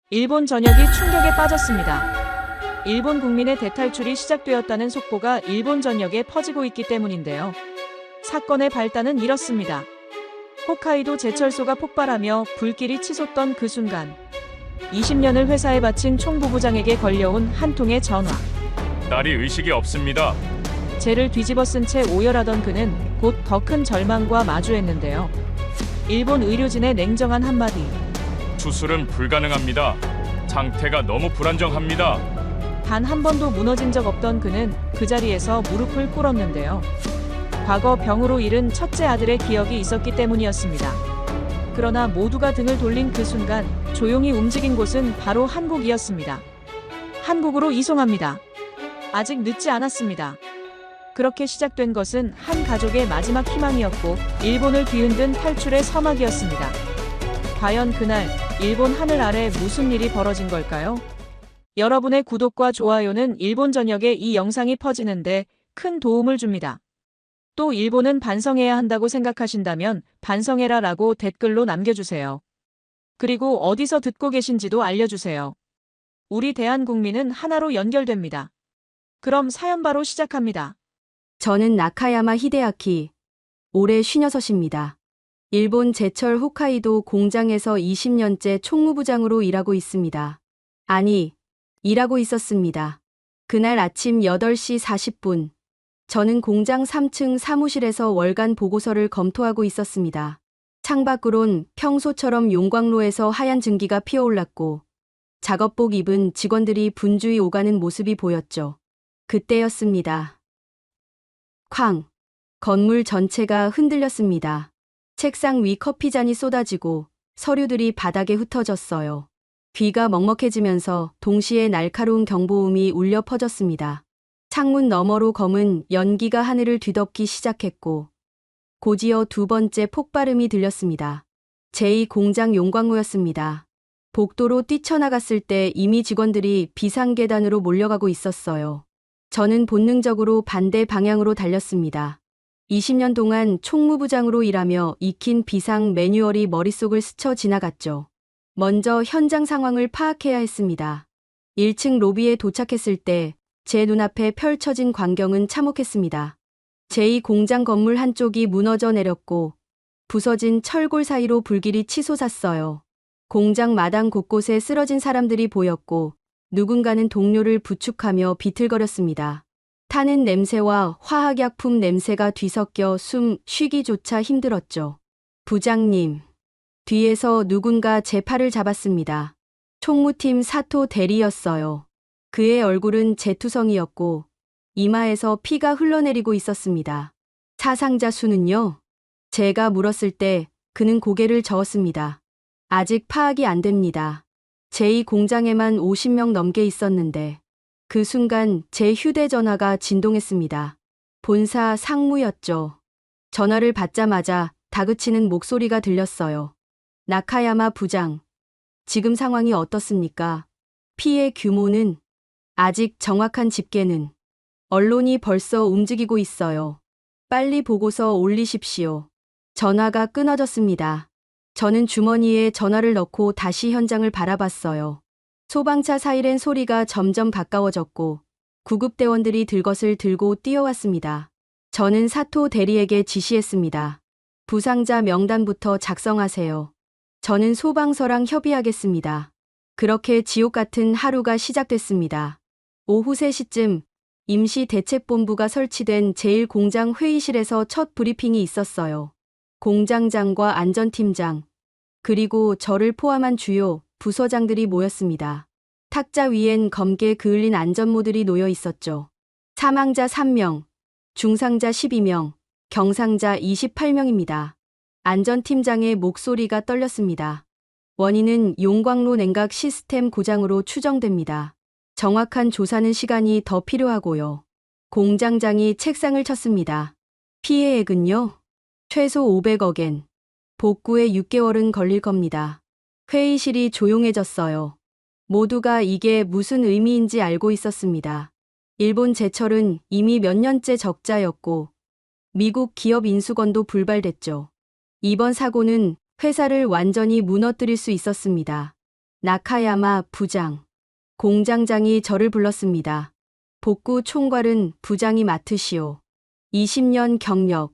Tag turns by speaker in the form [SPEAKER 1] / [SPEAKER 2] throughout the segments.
[SPEAKER 1] 일본 전역이 충격에 빠졌습니다. 일본 국민의 대탈출이 시작되었다는 속보가 일본 전역에 퍼지고 있기 때문인데요. 사건의 발단은 이렇습니다. 홋카이도 제철소가 폭발하며 불길이 치솟던 그 순간 20년을 회사에 바친 총부부장에게 걸려온 한 통의 전화.
[SPEAKER 2] 딸이 의식이 없습니다.
[SPEAKER 1] 죄를 뒤집어 쓴 채 오열하던 그는 곧 더 큰 절망과 마주했는데요. 일본 의료진의 냉정한 한마디.
[SPEAKER 2] 수술은 불가능합니다. 상태가 너무 불안정합니다.
[SPEAKER 1] 단 한 번도 무너진 적 없던 그는 그 자리에서 무릎을 꿇었는데요. 과거 병으로 잃은 첫째 아들의 기억이 있었기 때문이었습니다. 그러나 모두가 등을 돌린 그 순간 조용히 움직인 곳은 바로 한국이었습니다. 한국으로 이송합니다. 아직 늦지 않았습니다. 그렇게 시작된 것은 한 가족의 마지막 희망이었고 일본을 뒤흔든 탈출의 서막이었습니다. 과연 그날 일본 하늘 아래 무슨 일이 벌어진 걸까요? 여러분의 구독과 좋아요는 일본 전역에 이 영상이 퍼지는데 큰 도움을 줍니다. 또 일본은 반성해야 한다고 생각하신다면 반성해라 라고 댓글로 남겨주세요. 그리고 어디서 듣고 계신지도 알려주세요. 우리 대한국민은 하나로 연결됩니다. 그럼 사연 바로 시작합니다.
[SPEAKER 3] 저는 나카야마 히데아키, 올해 56입니다. 일본 제철 홋카이도 공장에서 20년째 총무부장으로 일하고 있습니다. 아니, 일하고 있었습니다. 그날 아침 8시 40분, 저는 공장 3층 사무실에서 월간 보고서를 검토하고 있었습니다. 창밖으론 평소처럼 용광로에서 하얀 증기가 피어올랐고 작업복 입은 직원들이 분주히 오가는 모습이 보였죠. 그때였습니다. 쾅! 건물 전체가 흔들렸습니다. 책상 위 커피잔이 쏟아지고 서류들이 바닥에 흩어졌어요. 귀가 먹먹해지면서 동시에 날카로운 경보음이 울려 퍼졌습니다. 창문 너머로 검은 연기가 하늘을 뒤덮기 시작했고 곧이어 두 번째 폭발음이 들렸습니다. 제2공장 용광로였습니다. 복도로 뛰쳐나갔을 때 이미 직원들이 비상계단으로 몰려가고 있었어요. 저는 본능적으로 반대 방향으로 달렸습니다. 20년 동안 총무부장으로 일하며 익힌 비상 매뉴얼이 머릿속을 스쳐 지나갔죠. 먼저 현장 상황을 파악해야 했습니다. 1층 로비에 도착했을 때 제 눈앞에 펼쳐진 광경은 참혹했습니다. 제2공장 건물 한쪽이 무너져 내렸고 부서진 철골 사이로 불길이 치솟았어요. 공장 마당 곳곳에 쓰러진 사람들이 보였고 누군가는 동료를 부축하며 비틀거렸습니다. 타는 냄새와 화학약품 냄새가 뒤섞여 숨 쉬기조차 힘들었죠. 부장님. 뒤에서 누군가 제 팔을 잡았습니다. 총무팀 사토 대리였어요. 그의 얼굴은 재투성이었고 이마에서 피가 흘러내리고 있었습니다. 사상자 수는요? 제가 물었을 때 그는 고개를 저었습니다. 아직 파악이 안 됩니다. 제2공장에만 50명 넘게 있었는데 그 순간 제 휴대전화가 진동했습니다. 본사 상무였죠. 전화를 받자마자 다그치는 목소리가 들렸어요. 나카야마 부장, 지금 상황이 어떻습니까? 피해 규모는? 아직 정확한 집계는? 언론이 벌써 움직이고 있어요. 빨리 보고서 올리십시오. 전화가 끊어졌습니다. 저는 주머니에 전화를 넣고 다시 현장을 바라봤어요. 소방차 사이렌 소리가 점점 가까워졌고 구급대원들이 들것을 들고 뛰어왔습니다. 저는 사토 대리에게 지시했습니다. 부상자 명단부터 작성하세요. 저는 소방서랑 협의하겠습니다. 그렇게 지옥 같은 하루가 시작됐습니다. 오후 3시쯤 임시대책본부가 설치된 제1공장 회의실에서 첫 브리핑이 있었어요. 공장장과 안전팀장, 그리고 저를 포함한 주요 부서장들이 모였습니다. 탁자 위엔 검게 그을린 안전모들이 놓여 있었죠. 사망자 3명, 중상자 12명, 경상자 28명입니다. 안전팀장의 목소리가 떨렸습니다. 원인은 용광로 냉각 시스템 고장으로 추정됩니다. 정확한 조사는 시간이 더 필요하고요. 공장장이 책상을 쳤습니다. 피해액은요? 최소 500억엔. 복구에 6개월은 걸릴 겁니다. 회의실이 조용해졌어요. 모두가 이게 무슨 의미인지 알고 있었습니다. 일본 제철은 이미 몇 년째 적자였고 미국 기업 인수건도 불발됐죠. 이번 사고는 회사를 완전히 무너뜨릴 수 있었습니다. 나카야마 부장. 공장장이 저를 불렀습니다. 복구 총괄은 부장이 맡으시오. 20년 경력.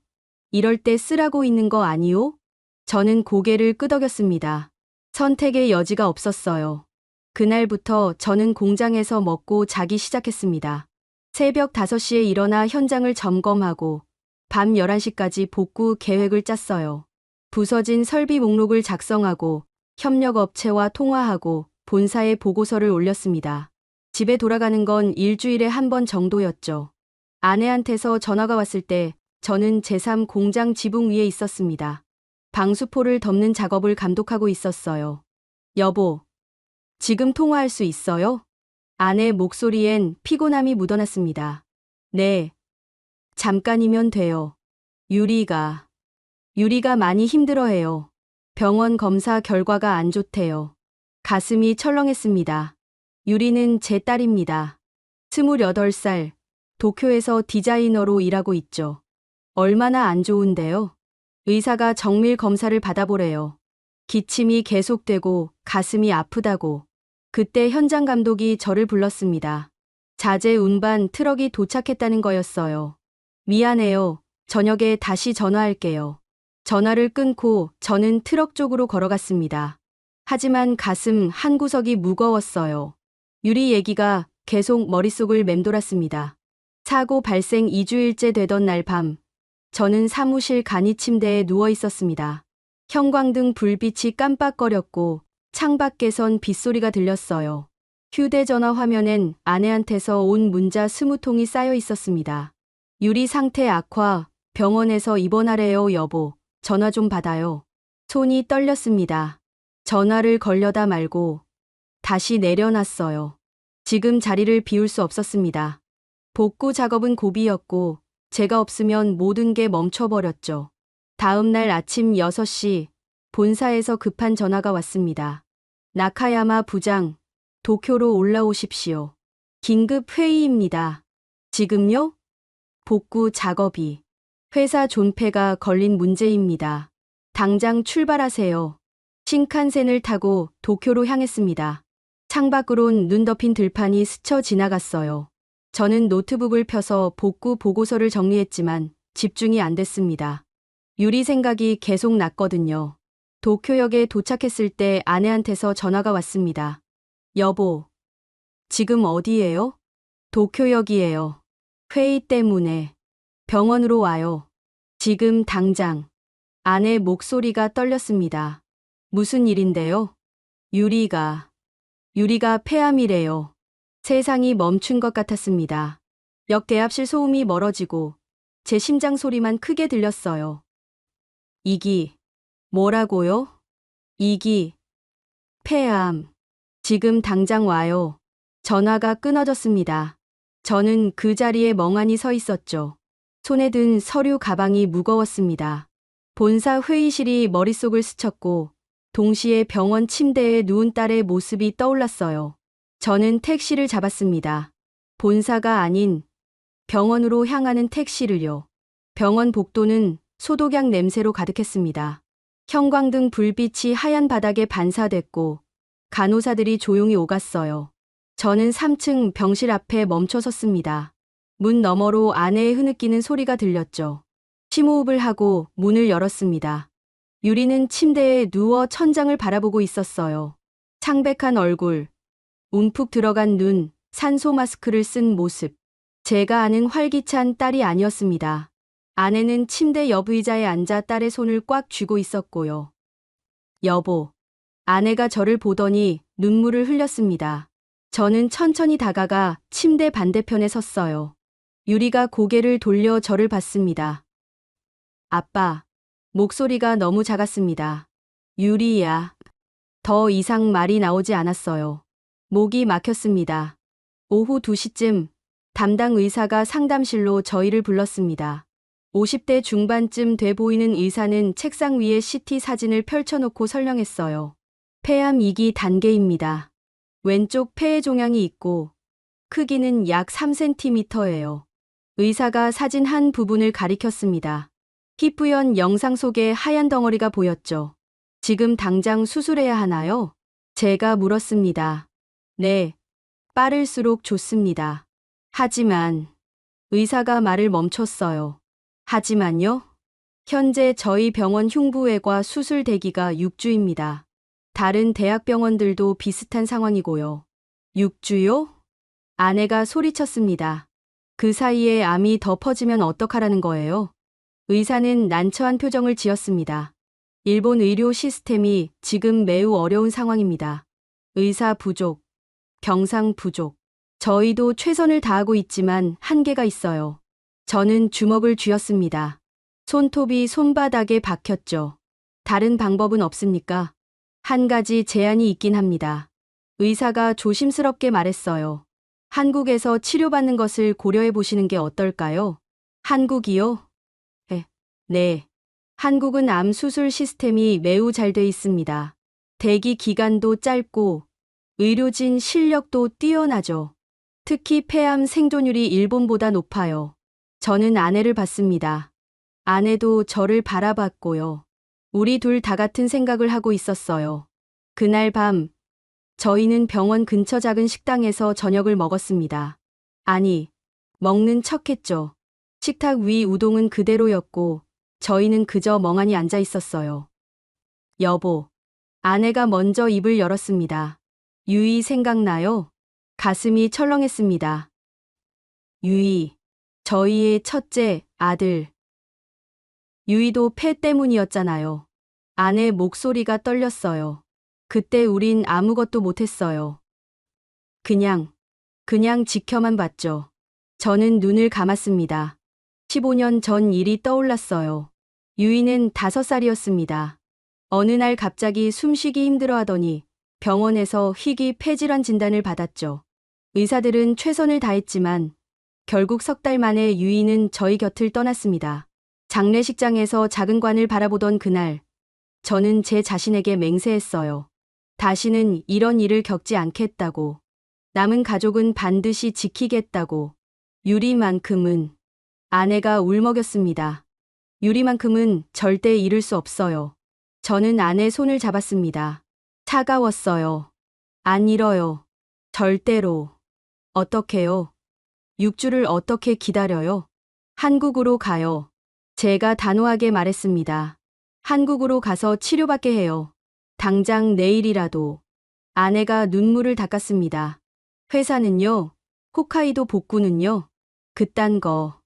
[SPEAKER 3] 이럴 때 쓰라고 있는 거 아니오? 저는 고개를 끄덕였습니다. 선택의 여지가 없었어요. 그날부터 저는 공장에서 먹고 자기 시작했습니다. 새벽 5시에 일어나 현장을 점검하고 밤 11시까지 복구 계획을 짰어요. 부서진 설비 목록을 작성하고 협력업체와 통화하고 본사에 보고서를 올렸습니다. 집에 돌아가는 건 일주일에 한 번 정도였죠. 아내한테서 전화가 왔을 때 저는 제3 공장 지붕 위에 있었습니다. 방수포를 덮는 작업을 감독하고 있었어요. 여보, 지금 통화할 수 있어요? 아내 목소리엔 피곤함이 묻어났습니다. 네, 잠깐이면 돼요. 유리가 많이 힘들어해요. 병원 검사 결과가 안 좋대요. 가슴이 철렁했습니다. 유리는 제 딸입니다. 28살, 도쿄에서 디자이너로 일하고 있죠. 얼마나 안 좋은데요? 의사가 정밀 검사를 받아보래요. 기침이 계속되고 가슴이 아프다고. 그때 현장 감독이 저를 불렀습니다. 자재 운반 트럭이 도착했다는 거였어요. 미안해요. 저녁에 다시 전화할게요. 전화를 끊고 저는 트럭 쪽으로 걸어갔습니다. 하지만 가슴 한 구석이 무거웠어요. 유리 얘기가 계속 머릿속을 맴돌았습니다. 사고 발생 2주일째 되던 날 밤, 저는 사무실 간이 침대에 누워 있었습니다. 형광등 불빛이 깜빡거렸고 창밖에선 빗소리가 들렸어요. 휴대전화 화면엔 아내한테서 온 문자 20통이 쌓여 있었습니다. 유리 상태 악화, 병원에서 입원하래요 여보. 전화 좀 받아요. 손이 떨렸습니다. 전화를 걸려다 말고 다시 내려놨어요. 지금 자리를 비울 수 없었습니다. 복구 작업은 고비였고 제가 없으면 모든 게 멈춰버렸죠. 다음 날 아침 6시 본사에서 급한 전화가 왔습니다. 나카야마 부장, 도쿄로 올라오십시오. 긴급 회의입니다. 지금요? 복구 작업이. 회사 존폐가 걸린 문제입니다. 당장 출발하세요. 신칸센을 타고 도쿄로 향했습니다. 창밖으론 눈 덮인 들판이 스쳐 지나갔어요. 저는 노트북을 펴서 복구 보고서를 정리했지만 집중이 안 됐습니다. 유리 생각이 계속 났거든요. 도쿄역에 도착했을 때 아내한테서 전화가 왔습니다. 여보, 지금 어디예요? 도쿄역이에요. 회의 때문에. 병원으로 와요. 지금 당장. 아내 목소리가 떨렸습니다. 무슨 일인데요? 유리가 폐암이래요. 세상이 멈춘 것 같았습니다. 역 대합실 소음이 멀어지고 제 심장 소리만 크게 들렸어요. 이기. 뭐라고요? 이기. 폐암. 지금 당장 와요. 전화가 끊어졌습니다. 저는 그 자리에 멍하니 서 있었죠. 손에 든 서류 가방이 무거웠습니다. 본사 회의실이 머릿속을 스쳤고 동시에 병원 침대에 누운 딸의 모습이 떠올랐어요. 저는 택시를 잡았습니다. 본사가 아닌 병원으로 향하는 택시를요. 병원 복도는 소독약 냄새로 가득했습니다. 형광등 불빛이 하얀 바닥에 반사됐고 간호사들이 조용히 오갔어요. 저는 3층 병실 앞에 멈춰 섰습니다. 문 너머로 아내의 흐느끼는 소리가 들렸죠. 심호흡을 하고 문을 열었습니다. 유리는 침대에 누워 천장을 바라보고 있었어요. 창백한 얼굴, 움푹 들어간 눈, 산소 마스크를 쓴 모습. 제가 아는 활기찬 딸이 아니었습니다. 아내는 침대 옆의자에 앉아 딸의 손을 꽉 쥐고 있었고요. 여보. 아내가 저를 보더니 눈물을 흘렸습니다. 저는 천천히 다가가 침대 반대편에 섰어요. 유리가 고개를 돌려 저를 봤습니다. 아빠. 목소리가 너무 작았습니다. 유리야. 더 이상 말이 나오지 않았어요. 목이 막혔습니다. 오후 2시쯤 담당 의사가 상담실로 저희를 불렀습니다. 50대 중반쯤 돼 보이는 의사는 책상 위에 CT 사진을 펼쳐놓고 설명했어요. 폐암 2기 단계입니다. 왼쪽 폐에 종양이 있고 크기는 약 3cm예요. 의사가 사진 한 부분을 가리켰습니다. 희뿌연 영상 속에 하얀 덩어리가 보였죠. 지금 당장 수술해야 하나요? 제가 물었습니다. 네, 빠를수록 좋습니다. 하지만 의사가 말을 멈췄어요. 하지만요? 현재 저희 병원 흉부외과 수술 대기가 6주입니다. 다른 대학병원들도 비슷한 상황이고요. 6주요? 아내가 소리쳤습니다. 그 사이에 암이 더 퍼지면 어떡하라는 거예요? 의사는 난처한 표정을 지었습니다. 일본 의료 시스템이 지금 매우 어려운 상황입니다. 의사 부족, 병상 부족. 저희도 최선을 다하고 있지만 한계가 있어요. 저는 주먹을 쥐었습니다. 손톱이 손바닥에 박혔죠. 다른 방법은 없습니까? 한 가지 제안이 있긴 합니다. 의사가 조심스럽게 말했어요. 한국에서 치료받는 것을 고려해 보시는 게 어떨까요? 한국이요? 네. 한국은 암 수술 시스템이 매우 잘 돼 있습니다. 대기 기간도 짧고 의료진 실력도 뛰어나죠. 특히 폐암 생존율이 일본보다 높아요. 저는 아내를 봤습니다. 아내도 저를 바라봤고요. 우리 둘 다 같은 생각을 하고 있었어요. 그날 밤, 저희는 병원 근처 작은 식당에서 저녁을 먹었습니다. 아니, 먹는 척했죠. 식탁 위 우동은 그대로였고, 저희는 그저 멍하니 앉아 있었어요. 여보, 아내가 먼저 입을 열었습니다. 유이 생각나요? 가슴이 철렁했습니다. 유이, 저희의 첫째 아들. 유이도 폐 때문이었잖아요. 아내 목소리가 떨렸어요. 그때 우린 아무것도 못했어요. 그냥 지켜만 봤죠. 저는 눈을 감았습니다. 15년 전 일이 떠올랐어요. 유이는 5살이었습니다. 어느 날 갑자기 숨쉬기 힘들어 하더니 병원에서 희귀 폐질환 진단을 받았죠. 의사들은 최선을 다했지만 결국 3달 만에 유이는 저희 곁을 떠났습니다. 장례식장에서 작은 관을 바라보던 그날, 저는 제 자신에게 맹세했어요. 다시는 이런 일을 겪지 않겠다고. 남은 가족은 반드시 지키겠다고. 유리만큼은. 아내가 울먹였습니다. 유리만큼은 절대 잃을 수 없어요. 저는 아내 손을 잡았습니다. 차가웠어요. 안 잃어요. 절대로. 어떻게요? 6주를 어떻게 기다려요? 한국으로 가요. 제가 단호하게 말했습니다. 한국으로 가서 치료받게 해요. 당장 내일이라도. 아내가 눈물을 닦았습니다. 회사는요? 홋카이도 복구는요? 그딴 거.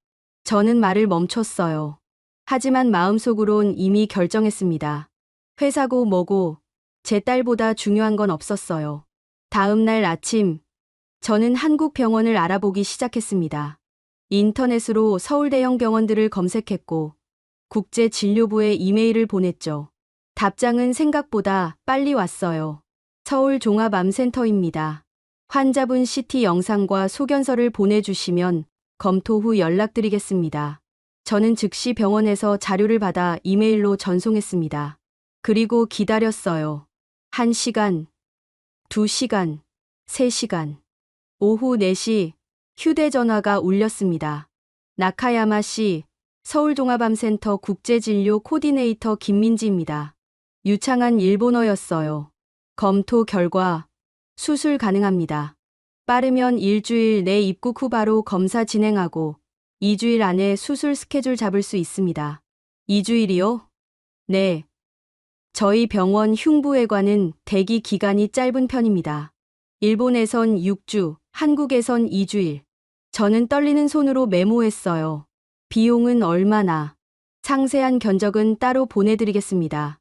[SPEAKER 3] 저는 말을 멈췄어요. 하지만 마음속으론 이미 결정했습니다. 회사고 뭐고 제 딸보다 중요한 건 없었어요. 다음 날 아침, 저는 한국 병원을 알아보기 시작했습니다. 인터넷으로 서울대형 병원들을 검색했고 국제진료부에 이메일을 보냈죠. 답장은 생각보다 빨리 왔어요. 서울종합암센터입니다. 환자분 CT 영상과 소견서를 보내주시면 검토 후 연락드리겠습니다. 저는 즉시 병원에서 자료를 받아 이메일로 전송했습니다. 그리고 기다렸어요. 1시간, 2시간, 3시간. 오후 4시 휴대전화가 울렸습니다. 나카야마 씨, 서울종합암센터 국제진료 코디네이터 김민지입니다. 유창한 일본어였어요. 검토 결과 수술 가능합니다. 빠르면 일주일 내 입국 후 바로 검사 진행하고 2주일 안에 수술 스케줄 잡을 수 있습니다. 2주일이요? 네. 저희 병원 흉부외과는 대기 기간이 짧은 편입니다. 일본에선 6주, 한국에선 2주일. 저는 떨리는 손으로 메모했어요. 비용은 얼마나? 상세한 견적은 따로 보내드리겠습니다.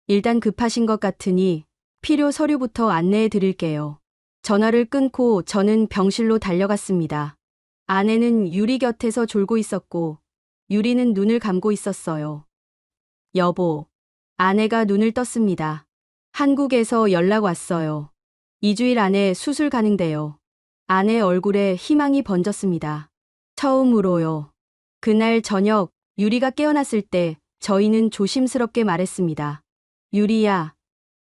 [SPEAKER 3] 일단 급하신 것 같으니 필요 서류부터 안내해 드릴게요. 전화를 끊고 저는 병실로 달려갔습니다. 아내는 유리 곁에서 졸고 있었고 유리는 눈을 감고 있었어요. 여보. 아내가 눈을 떴습니다. 한국에서 연락 왔어요. 2주일 안에 수술 가능돼요. 아내 얼굴에 희망이 번졌습니다. 처음으로요. 그날 저녁 유리가 깨어났을 때 저희는 조심스럽게 말했습니다. 유리야,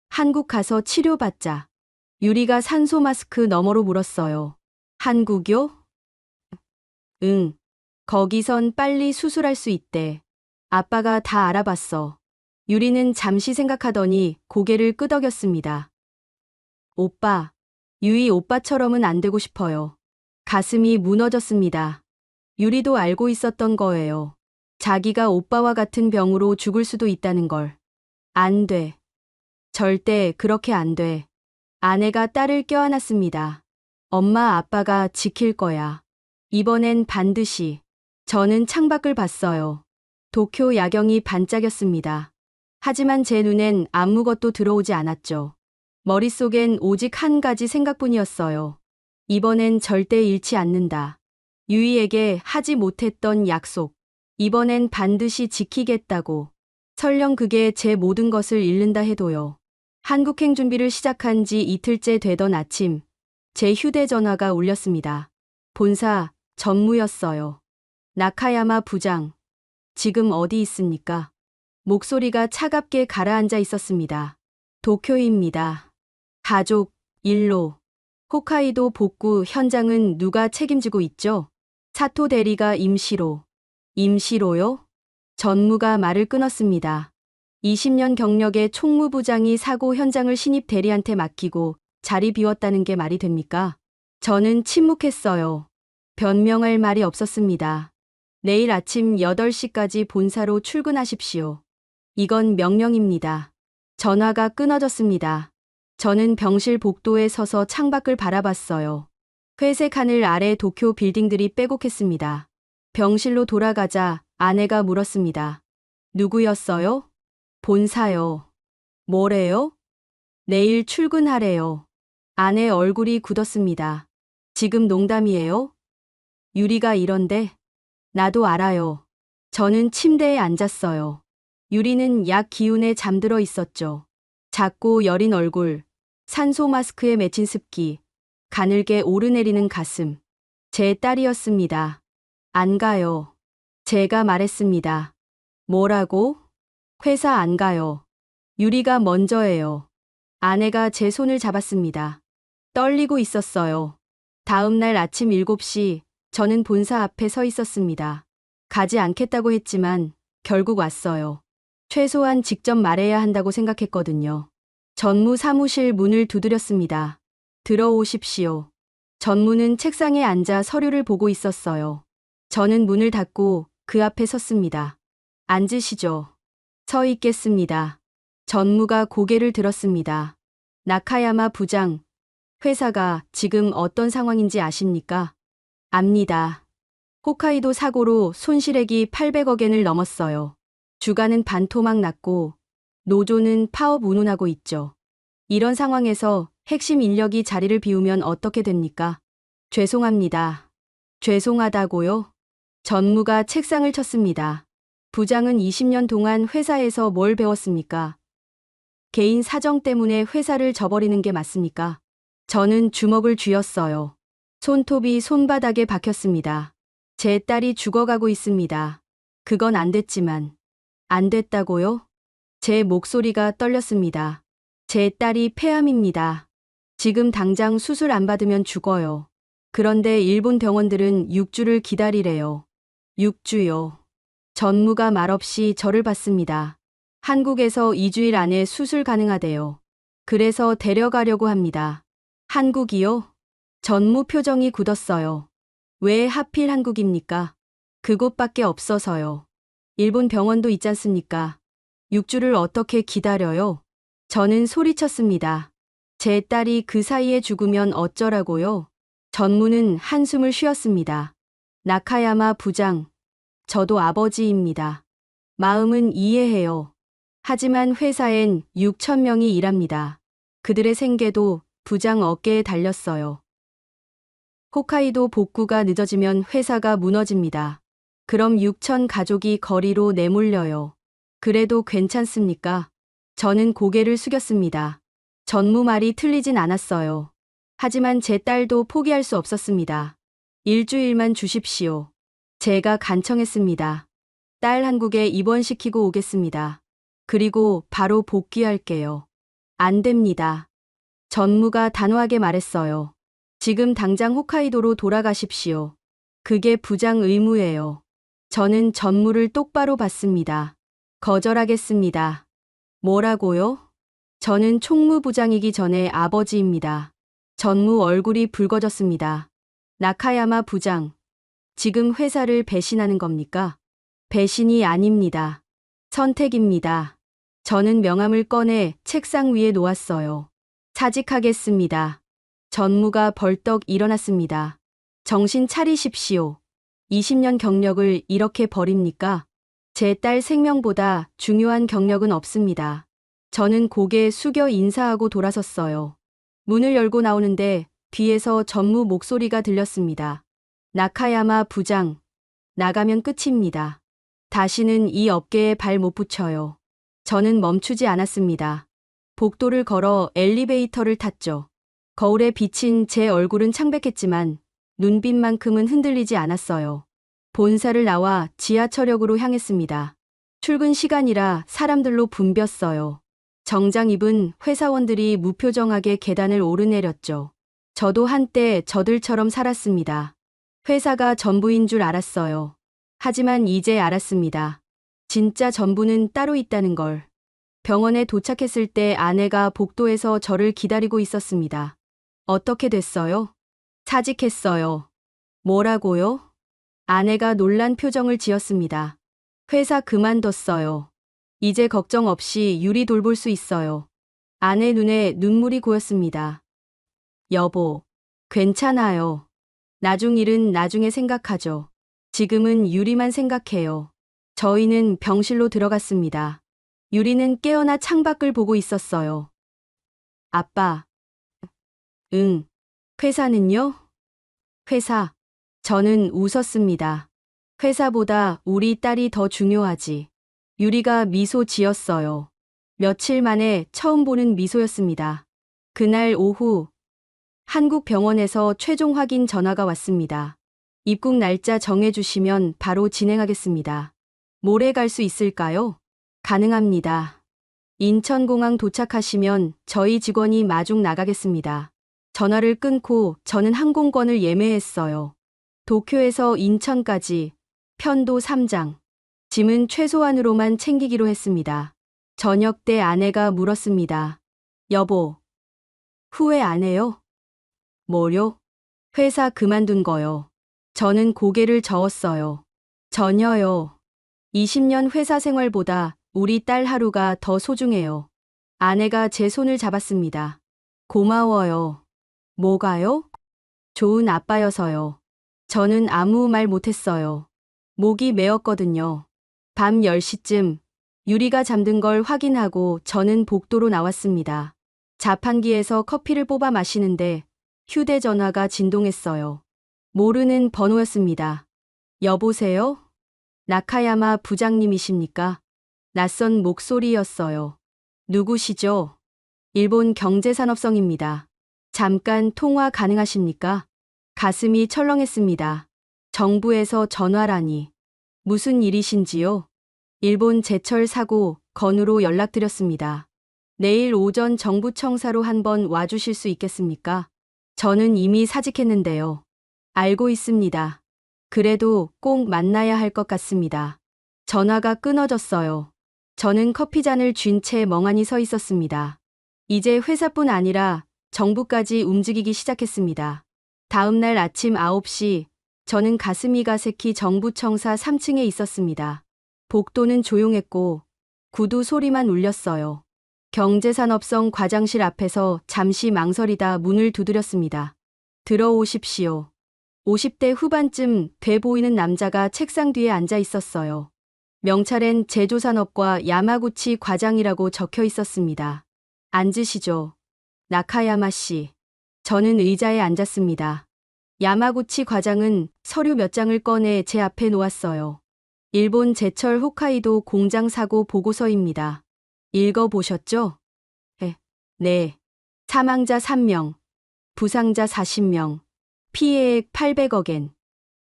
[SPEAKER 3] 한국 가서 치료받자. 유리가 산소 마스크 너머로 물었어요. 한국요? 응. 거기선 빨리 수술할 수 있대. 아빠가 다 알아봤어. 유리는 잠시 생각하더니 고개를 끄덕였습니다. 오빠, 유이 오빠처럼은 안 되고 싶어요. 가슴이 무너졌습니다. 유리도 알고 있었던 거예요. 자기가 오빠와 같은 병으로 죽을 수도 있다는 걸. 안 돼. 절대 그렇게 안 돼. 아내가 딸을 껴안았습니다. 엄마 아빠가 지킬 거야. 이번엔 반드시. 저는 창밖을 봤어요. 도쿄 야경이 반짝였습니다. 하지만 제 눈엔 아무것도 들어오지 않았죠. 머릿속엔 오직 한 가지 생각뿐이었어요. 이번엔 절대 잃지 않는다. 유이에게 하지 못했던 약속. 이번엔 반드시 지키겠다고. 설령 그게 제 모든 것을 잃는다 해도요. 한국행 준비를 시작한 지 이틀째 되던 아침, 제 휴대전화가 울렸습니다. 본사, 전무였어요. 나카야마 부장, 지금 어디 있습니까? 목소리가 차갑게 가라앉아 있었습니다. 도쿄입니다. 가족, 일로. 홋카이도 복구 현장은 누가 책임지고 있죠? 사토 대리가 임시로. 임시로요? 전무가 말을 끊었습니다. 20년 경력의 총무부장이 사고 현장을 신입 대리한테 맡기고 자리 비웠다는 게 말이 됩니까? 저는 침묵했어요. 변명할 말이 없었습니다. 내일 아침 8시까지 본사로 출근하십시오. 이건 명령입니다. 전화가 끊어졌습니다. 저는 병실 복도에 서서 창밖을 바라봤어요. 회색 하늘 아래 도쿄 빌딩들이 빼곡했습니다. 병실로 돌아가자 아내가 물었습니다. 누구였어요? 본사요. 뭐래요? 내일 출근하래요. 아내 얼굴이 굳었습니다. 지금 농담이에요? 유리가 이런데? 나도 알아요. 저는 침대에 앉았어요. 유리는 약 기운에 잠들어 있었죠. 작고 여린 얼굴, 산소 마스크에 맺힌 습기, 가늘게 오르내리는 가슴. 제 딸이었습니다. 안 가요. 제가 말했습니다. 뭐라고? 회사 안 가요. 유리가 먼저예요. 아내가 제 손을 잡았습니다. 떨리고 있었어요. 다음 날 아침 7시 저는 본사 앞에 서 있었습니다. 가지 않겠다고 했지만 결국 왔어요. 최소한 직접 말해야 한다고 생각했거든요. 전무 사무실 문을 두드렸습니다. 들어오십시오. 전무는 책상에 앉아 서류를 보고 있었어요. 저는 문을 닫고 그 앞에 섰습니다. 앉으시죠. 서 있겠습니다. 전무가 고개를 들었습니다. 나카야마 부장, 회사가 지금 어떤 상황인지 아십니까? 압니다. 홋카이도 사고로 손실액이 800억엔을 넘었어요. 주가는 반토막 났고 노조는 파업 운운하고 있죠. 이런 상황에서 핵심 인력이 자리를 비우면 어떻게 됩니까? 죄송합니다. 죄송하다고요? 전무가 책상을 쳤습니다. 부장은 20년 동안 회사에서 뭘 배웠습니까? 개인 사정 때문에 회사를 저버리는 게 맞습니까? 저는 주먹을 쥐었어요. 손톱이 손바닥에 박혔습니다. 제 딸이 죽어가고 있습니다. 그건 안 됐지만. 안 됐다고요? 제 목소리가 떨렸습니다. 제 딸이 폐암입니다. 지금 당장 수술 안 받으면 죽어요. 그런데 일본 병원들은 6주를 기다리래요. 6주요. 전무가 말없이 저를 봤습니다. 한국에서 2주일 안에 수술 가능하대요. 그래서 데려가려고 합니다. 한국이요? 전무 표정이 굳었어요. 왜 하필 한국입니까? 그곳밖에 없어서요. 일본 병원도 있지 않습니까? 6주를 어떻게 기다려요? 저는 소리쳤습니다. 제 딸이 그 사이에 죽으면 어쩌라고요? 전무는 한숨을 쉬었습니다. 나카야마 부장, 저도 아버지입니다. 마음은 이해해요. 하지만 회사엔 6천 명이 일합니다. 그들의 생계도 부장 어깨에 달렸어요. 홋카이도 복구가 늦어지면 회사가 무너집니다. 그럼 6천 가족이 거리로 내몰려요. 그래도 괜찮습니까? 저는 고개를 숙였습니다. 전무 말이 틀리진 않았어요. 하지만 제 딸도 포기할 수 없었습니다. 일주일만 주십시오. 제가 간청했습니다. 딸 한국에 입원시키고 오겠습니다. 그리고 바로 복귀할게요. 안 됩니다. 전무가 단호하게 말했어요. 지금 당장 홋카이도로 돌아가십시오. 그게 부장 의무예요. 저는 전무를 똑바로 봤습니다. 거절하겠습니다. 뭐라고요? 저는 총무부장이기 전에 아버지입니다. 전무 얼굴이 붉어졌습니다. 나카야마 부장, 지금 회사를 배신하는 겁니까? 배신이 아닙니다. 선택입니다. 저는 명함을 꺼내 책상 위에 놓았어요. 사직하겠습니다. 전무가 벌떡 일어났습니다. 정신 차리십시오. 20년 경력을 이렇게 버립니까? 제 딸 생명보다 중요한 경력은 없습니다. 저는 고개 숙여 인사하고 돌아섰어요. 문을 열고 나오는데 뒤에서 전무 목소리가 들렸습니다. 나카야마 부장, 나가면 끝입니다. 다시는 이 업계에 발 못 붙여요. 저는 멈추지 않았습니다. 복도를 걸어 엘리베이터를 탔죠. 거울에 비친 제 얼굴은 창백했지만 눈빛만큼은 흔들리지 않았어요. 본사를 나와 지하철역으로 향했습니다. 출근 시간이라 사람들로 붐볐어요. 정장 입은 회사원들이 무표정하게 계단을 오르내렸죠. 저도 한때 저들처럼 살았습니다. 회사가 전부인 줄 알았어요. 하지만 이제 알았습니다. 진짜 전부는 따로 있다는 걸. 병원에 도착했을 때 아내가 복도에서 저를 기다리고 있었습니다. 어떻게 됐어요? 사직했어요. 뭐라고요? 아내가 놀란 표정을 지었습니다. 회사 그만뒀어요. 이제 걱정 없이 유리 돌볼 수 있어요. 아내 눈에 눈물이 고였습니다. 여보, 괜찮아요. 나중 일은 나중에 생각하죠. 지금은 유리만 생각해요. 저희는 병실로 들어갔습니다. 유리는 깨어나 창밖을 보고 있었어요. 아빠. 응. 회사는요? 회사. 저는 웃었습니다. 회사보다 우리 딸이 더 중요하지. 유리가 미소 지었어요. 며칠 만에 처음 보는 미소였습니다. 그날 오후 한국 병원에서 최종 확인 전화가 왔습니다. 입국 날짜 정해주시면 바로 진행하겠습니다. 모레 갈 수 있을까요? 가능합니다. 인천공항 도착하시면 저희 직원이 마중 나가겠습니다. 전화를 끊고 저는 항공권을 예매했어요. 도쿄에서 인천까지 편도 3장. 짐은 최소한으로만 챙기기로 했습니다. 저녁 때 아내가 물었습니다. 여보, 후회 안 해요? 뭐요? 회사 그만둔 거요. 저는 고개를 저었어요. 전혀요. 20년 회사 생활보다 우리 딸 하루가 더 소중해요. 아내가 제 손을 잡았습니다. 고마워요. 뭐가요? 좋은 아빠여서요. 저는 아무 말 못했어요. 목이 메었거든요. 밤 10시쯤 유리가 잠든 걸 확인하고 저는 복도로 나왔습니다. 자판기에서 커피를 뽑아 마시는데 휴대전화가 진동했어요. 모르는 번호였습니다. 여보세요? 나카야마 부장님이십니까? 낯선 목소리였어요. 누구시죠? 일본 경제산업성입니다. 잠깐 통화 가능하십니까? 가슴이 철렁했습니다. 정부에서 전화라니. 무슨 일이신지요? 일본 제철 사고 건으로 연락드렸습니다. 내일 오전 정부청사로 한번 와주실 수 있겠습니까? 저는 이미 사직했는데요. 알고 있습니다. 그래도 꼭 만나야 할 것 같습니다. 전화가 끊어졌어요. 저는 커피잔을 쥔 채 멍하니 서 있었습니다. 이제 회사뿐 아니라 정부까지 움직이기 시작했습니다. 다음 날 아침 9시 저는 가슴이 가색히 정부청사 3층에 있었습니다. 복도는 조용했고 구두 소리만 울렸어요. 경제산업성 과장실 앞에서 잠시 망설이다 문을 두드렸습니다. 들어오십시오. 50대 후반쯤 돼 보이는 남자가 책상 뒤에 앉아 있었어요. 명찰엔 제조산업과 야마구치 과장이라고 적혀 있었습니다. 앉으시죠. 나카야마 씨. 저는 의자에 앉았습니다. 야마구치 과장은 서류 몇 장을 꺼내 제 앞에 놓았어요. 일본 제철 홋카이도 공장 사고 보고서입니다. 읽어보셨죠? 네. 사망자 3명, 부상자 40명, 피해액 800억엔.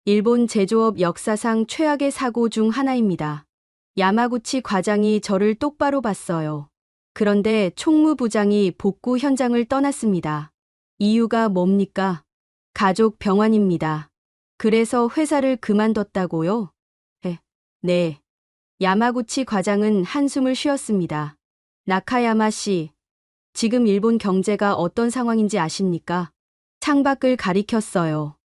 [SPEAKER 3] 일본 제조업 역사상 최악의 사고 중 하나입니다. 야마구치 과장이 저를 똑바로 봤어요. 그런데 총무부장이 복구 현장을 떠났습니다. 이유가 뭡니까? 가족 병환입니다. 그래서 회사를 그만뒀다고요? 네. 야마구치 과장은 한숨을 쉬었습니다. 나카야마 씨, 지금 일본 경제가 어떤 상황인지 아십니까? 창밖을 가리켰어요.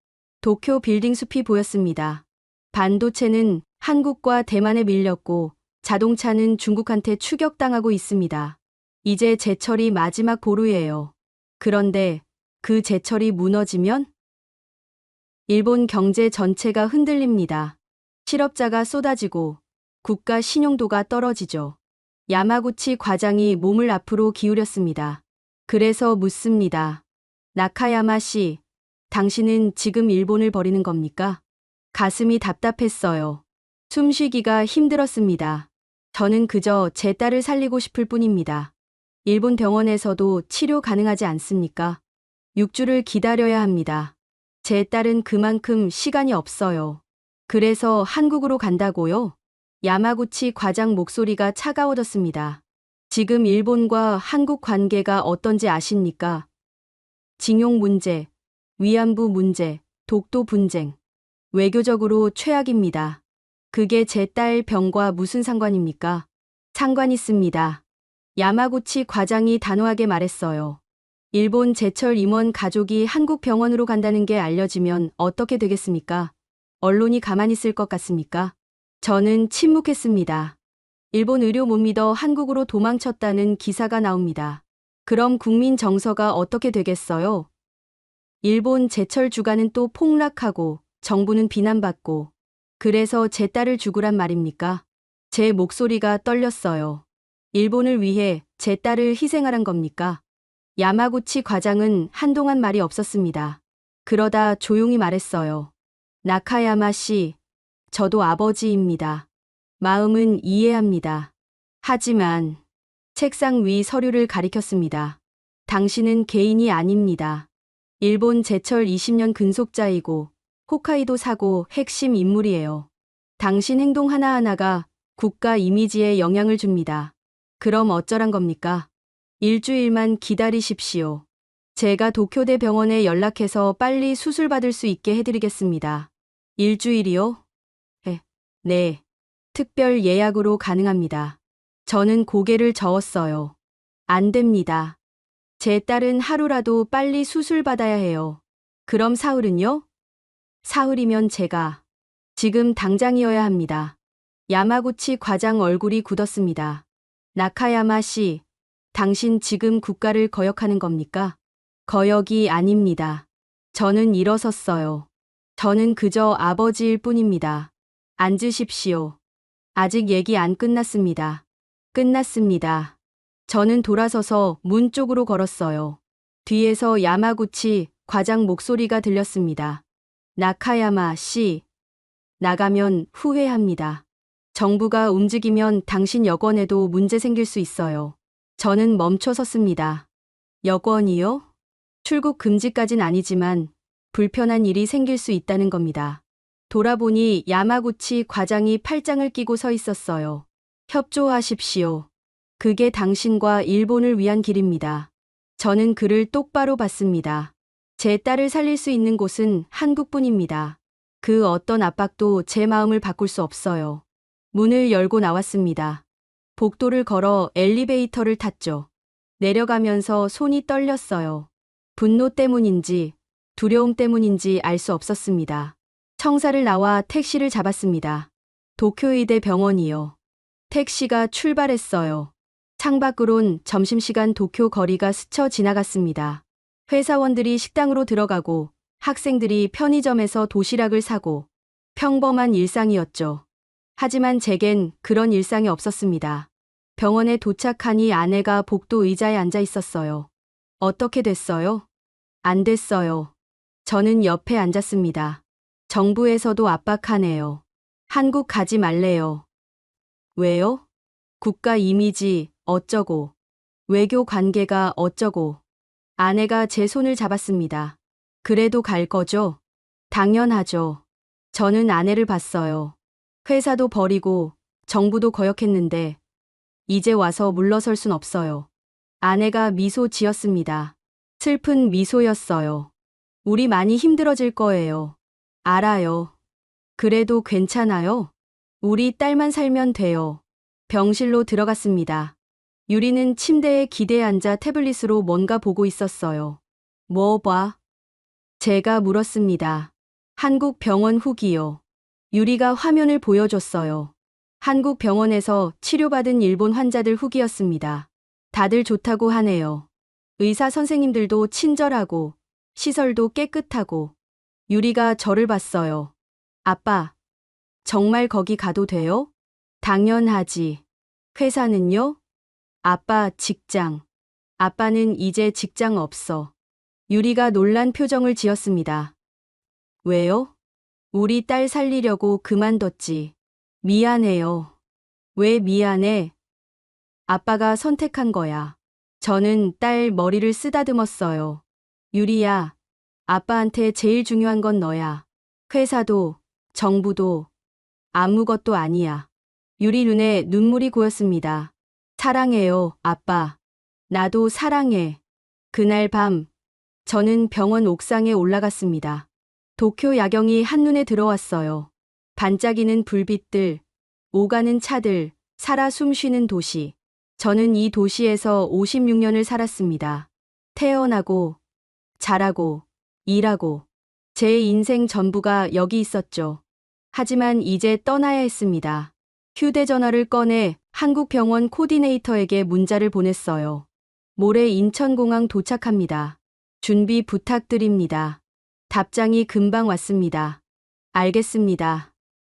[SPEAKER 3] 도쿄 빌딩 숲이 보였습니다. 반도체는 한국과 대만에 밀렸고 자동차는 중국한테 추격당하고 있습니다. 이제 제철이 마지막 보루예요. 그런데 그 제철이 무너지면 일본 경제 전체가 흔들립니다. 실업자가 쏟아지고 국가 신용도가 떨어지죠. 야마구치 과장이 몸을 앞으로 기울였습니다. 그래서 묻습니다. 나카야마 씨, 당신은 지금 일본을 버리는 겁니까? 가슴이 답답했어요. 숨쉬기가 힘들었습니다. 저는 그저 제 딸을 살리고 싶을 뿐입니다. 일본 병원에서도 치료 가능하지 않습니까? 6주를 기다려야 합니다. 제 딸은 그만큼 시간이 없어요. 그래서 한국으로 간다고요? 야마구치 과장 목소리가 차가워졌습니다. 지금 일본과 한국 관계가 어떤지 아십니까? 징용 문제, 위안부 문제, 독도 분쟁. 외교적으로 최악입니다. 그게 제 딸 병과 무슨 상관입니까? 상관 있습니다. 야마구치 과장이 단호하게 말했어요. 일본 제철 임원 가족이 한국 병원으로 간다는 게 알려지면 어떻게 되겠습니까? 언론이 가만히 있을 것 같습니까? 저는 침묵했습니다. 일본 의료 못 믿어 한국으로 도망쳤다는 기사가 나옵니다. 그럼 국민 정서가 어떻게 되겠어요? 일본 제철 주가는 또 폭락하고 정부는 비난받고 그래서 제 딸을 죽으란 말입니까? 제 목소리가 떨렸어요. 일본을 위해 제 딸을 희생하란 겁니까? 야마구치 과장은 한동안 말이 없었습니다. 그러다 조용히 말했어요. 나카야마 씨, 저도 아버지입니다. 마음은 이해합니다. 하지만 책상 위 서류를 가리켰습니다. 당신은 개인이 아닙니다. 일본 제철 20년 근속자이고 홋카이도 사고 핵심 인물이에요. 당신 행동 하나하나가 국가 이미지에 영향을 줍니다. 그럼 어쩌란 겁니까? 일주일만 기다리십시오. 제가 도쿄대 병원에 연락해서 빨리 수술받을 수 있게 해드리겠습니다. 일주일이요? 네. 특별 예약으로 가능합니다. 저는 고개를 저었어요. 안 됩니다. 제 딸은 하루라도 빨리 수술받아야 해요. 그럼 사흘은요? 사흘이면 제가 지금 당장이어야 합니다. 야마구치 과장 얼굴이 굳었습니다. 나카야마 씨, 당신 지금 국가를 거역하는 겁니까? 거역이 아닙니다. 저는 일어섰어요. 저는 그저 아버지일 뿐입니다. 앉으십시오. 아직 얘기 안 끝났습니다. 끝났습니다. 저는 돌아서서 문 쪽으로 걸었어요. 뒤에서 야마구치 과장 목소리가 들렸습니다. 나카야마 씨, 나가면 후회합니다. 정부가 움직이면 당신 여권에도 문제 생길 수 있어요. 저는 멈춰 섰습니다. 여권이요? 출국 금지까진 아니지만 불편한 일이 생길 수 있다는 겁니다. 돌아보니 야마구치 과장이 팔짱을 끼고 서 있었어요. 협조하십시오. 그게 당신과 일본을 위한 길입니다. 저는 그를 똑바로 봤습니다. 제 딸을 살릴 수 있는 곳은 한국뿐입니다. 그 어떤 압박도 제 마음을 바꿀 수 없어요. 문을 열고 나왔습니다. 복도를 걸어 엘리베이터를 탔죠. 내려가면서 손이 떨렸어요. 분노 때문인지 두려움 때문인지 알 수 없었습니다. 청사를 나와 택시를 잡았습니다. 도쿄의대 병원이요. 택시가 출발했어요. 창밖으론 점심시간 도쿄 거리가 스쳐 지나갔습니다. 회사원들이 식당으로 들어가고 학생들이 편의점에서 도시락을 사고 평범한 일상이었죠. 하지만 제겐 그런 일상이 없었습니다. 병원에 도착하니 아내가 복도 의자에 앉아 있었어요. 어떻게 됐어요? 안 됐어요. 저는 옆에 앉았습니다. 정부에서도 압박하네요. 한국 가지 말래요. 왜요? 국가 이미지 어쩌고, 외교 관계가 어쩌고. 아내가 제 손을 잡았습니다. 그래도 갈 거죠? 당연하죠. 저는 아내를 봤어요. 회사도 버리고 정부도 거역했는데 이제 와서 물러설 순 없어요. 아내가 미소 지었습니다. 슬픈 미소였어요. 우리 많이 힘들어질 거예요. 알아요. 그래도 괜찮아요. 우리 딸만 살면 돼요. 병실로 들어갔습니다. 유리는 침대에 기대에 앉아 태블릿으로 뭔가 보고 있었어요. 뭐 봐? 제가 물었습니다. 한국 병원 후기요. 유리가 화면을 보여줬어요. 한국 병원에서 치료받은 일본 환자들 후기였습니다. 다들 좋다고 하네요. 의사 선생님들도 친절하고 시설도 깨끗하고. 유리가 저를 봤어요. 아빠, 정말 거기 가도 돼요? 당연하지. 회사는요? 아빠 직장. 아빠는 이제 직장 없어. 유리가 놀란 표정을 지었습니다. 왜요? 우리 딸 살리려고 그만뒀지. 미안해요. 왜 미안해? 아빠가 선택한 거야. 저는 딸 머리를 쓰다듬었어요. 유리야, 아빠한테 제일 중요한 건 너야. 회사도, 정부도, 아무것도 아니야. 유리 눈에 눈물이 고였습니다. 사랑해요, 아빠. 나도 사랑해. 그날 밤, 저는 병원 옥상에 올라갔습니다. 도쿄 야경이 한눈에 들어왔어요. 반짝이는 불빛들, 오가는 차들, 살아 숨쉬는 도시. 저는 이 도시에서 56년을 살았습니다. 태어나고, 자라고, 일하고. 제 인생 전부가 여기 있었죠. 하지만 이제 떠나야 했습니다. 휴대전화를 꺼내 한국병원 코디네이터에게 문자를 보냈어요. 모레 인천공항 도착합니다. 준비 부탁드립니다. 답장이 금방 왔습니다. 알겠습니다.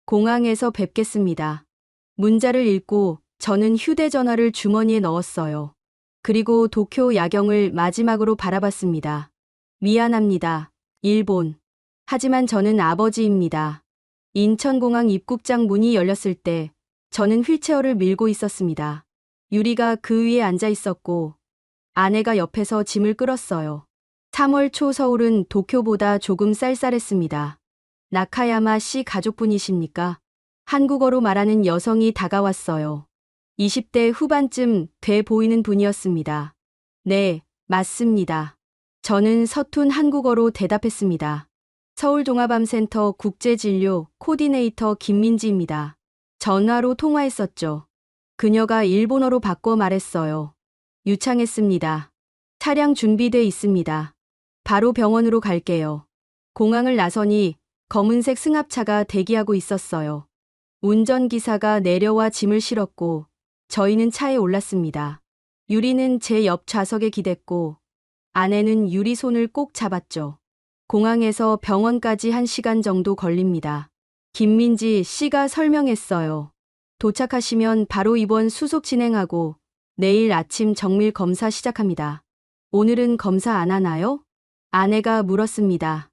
[SPEAKER 3] 공항에서 뵙겠습니다. 문자를 읽고 저는 휴대전화를 주머니에 넣었어요. 그리고 도쿄 야경을 마지막으로 바라봤습니다. 미안합니다. 일본. 하지만 저는 아버지입니다. 인천공항 입국장 문이 열렸을 때 저는 휠체어를 밀고 있었습니다. 유리가 그 위에 앉아 있었고 아내가 옆에서 짐을 끌었어요. 3월 초 서울은 도쿄보다 조금 쌀쌀했습니다. 나카야마 씨 가족분이십니까? 한국어로 말하는 여성이 다가왔어요. 20대 후반쯤 돼 보이는 분이었습니다. 네, 맞습니다. 저는 서툰 한국어로 대답했습니다. 서울종합암센터 국제진료 코디네이터 김민지입니다. 전화로 통화했었죠. 그녀가 일본어로 바꿔 말했어요. 유창했습니다. 차량 준비돼 있습니다. 바로 병원으로 갈게요. 공항을 나서니 검은색 승합차가 대기하고 있었어요. 운전기사가 내려와 짐을 실었고 저희는 차에 올랐습니다. 유리는 제 옆 좌석에 기댔고 아내는 유리 손을 꼭 잡았죠. 공항에서 병원까지 1시간 정도 걸립니다. 김민지 씨가 설명했어요. 도착하시면 바로 입원 수속 진행하고 내일 아침 정밀 검사 시작합니다. 오늘은 검사 안 하나요? 아내가 물었습니다.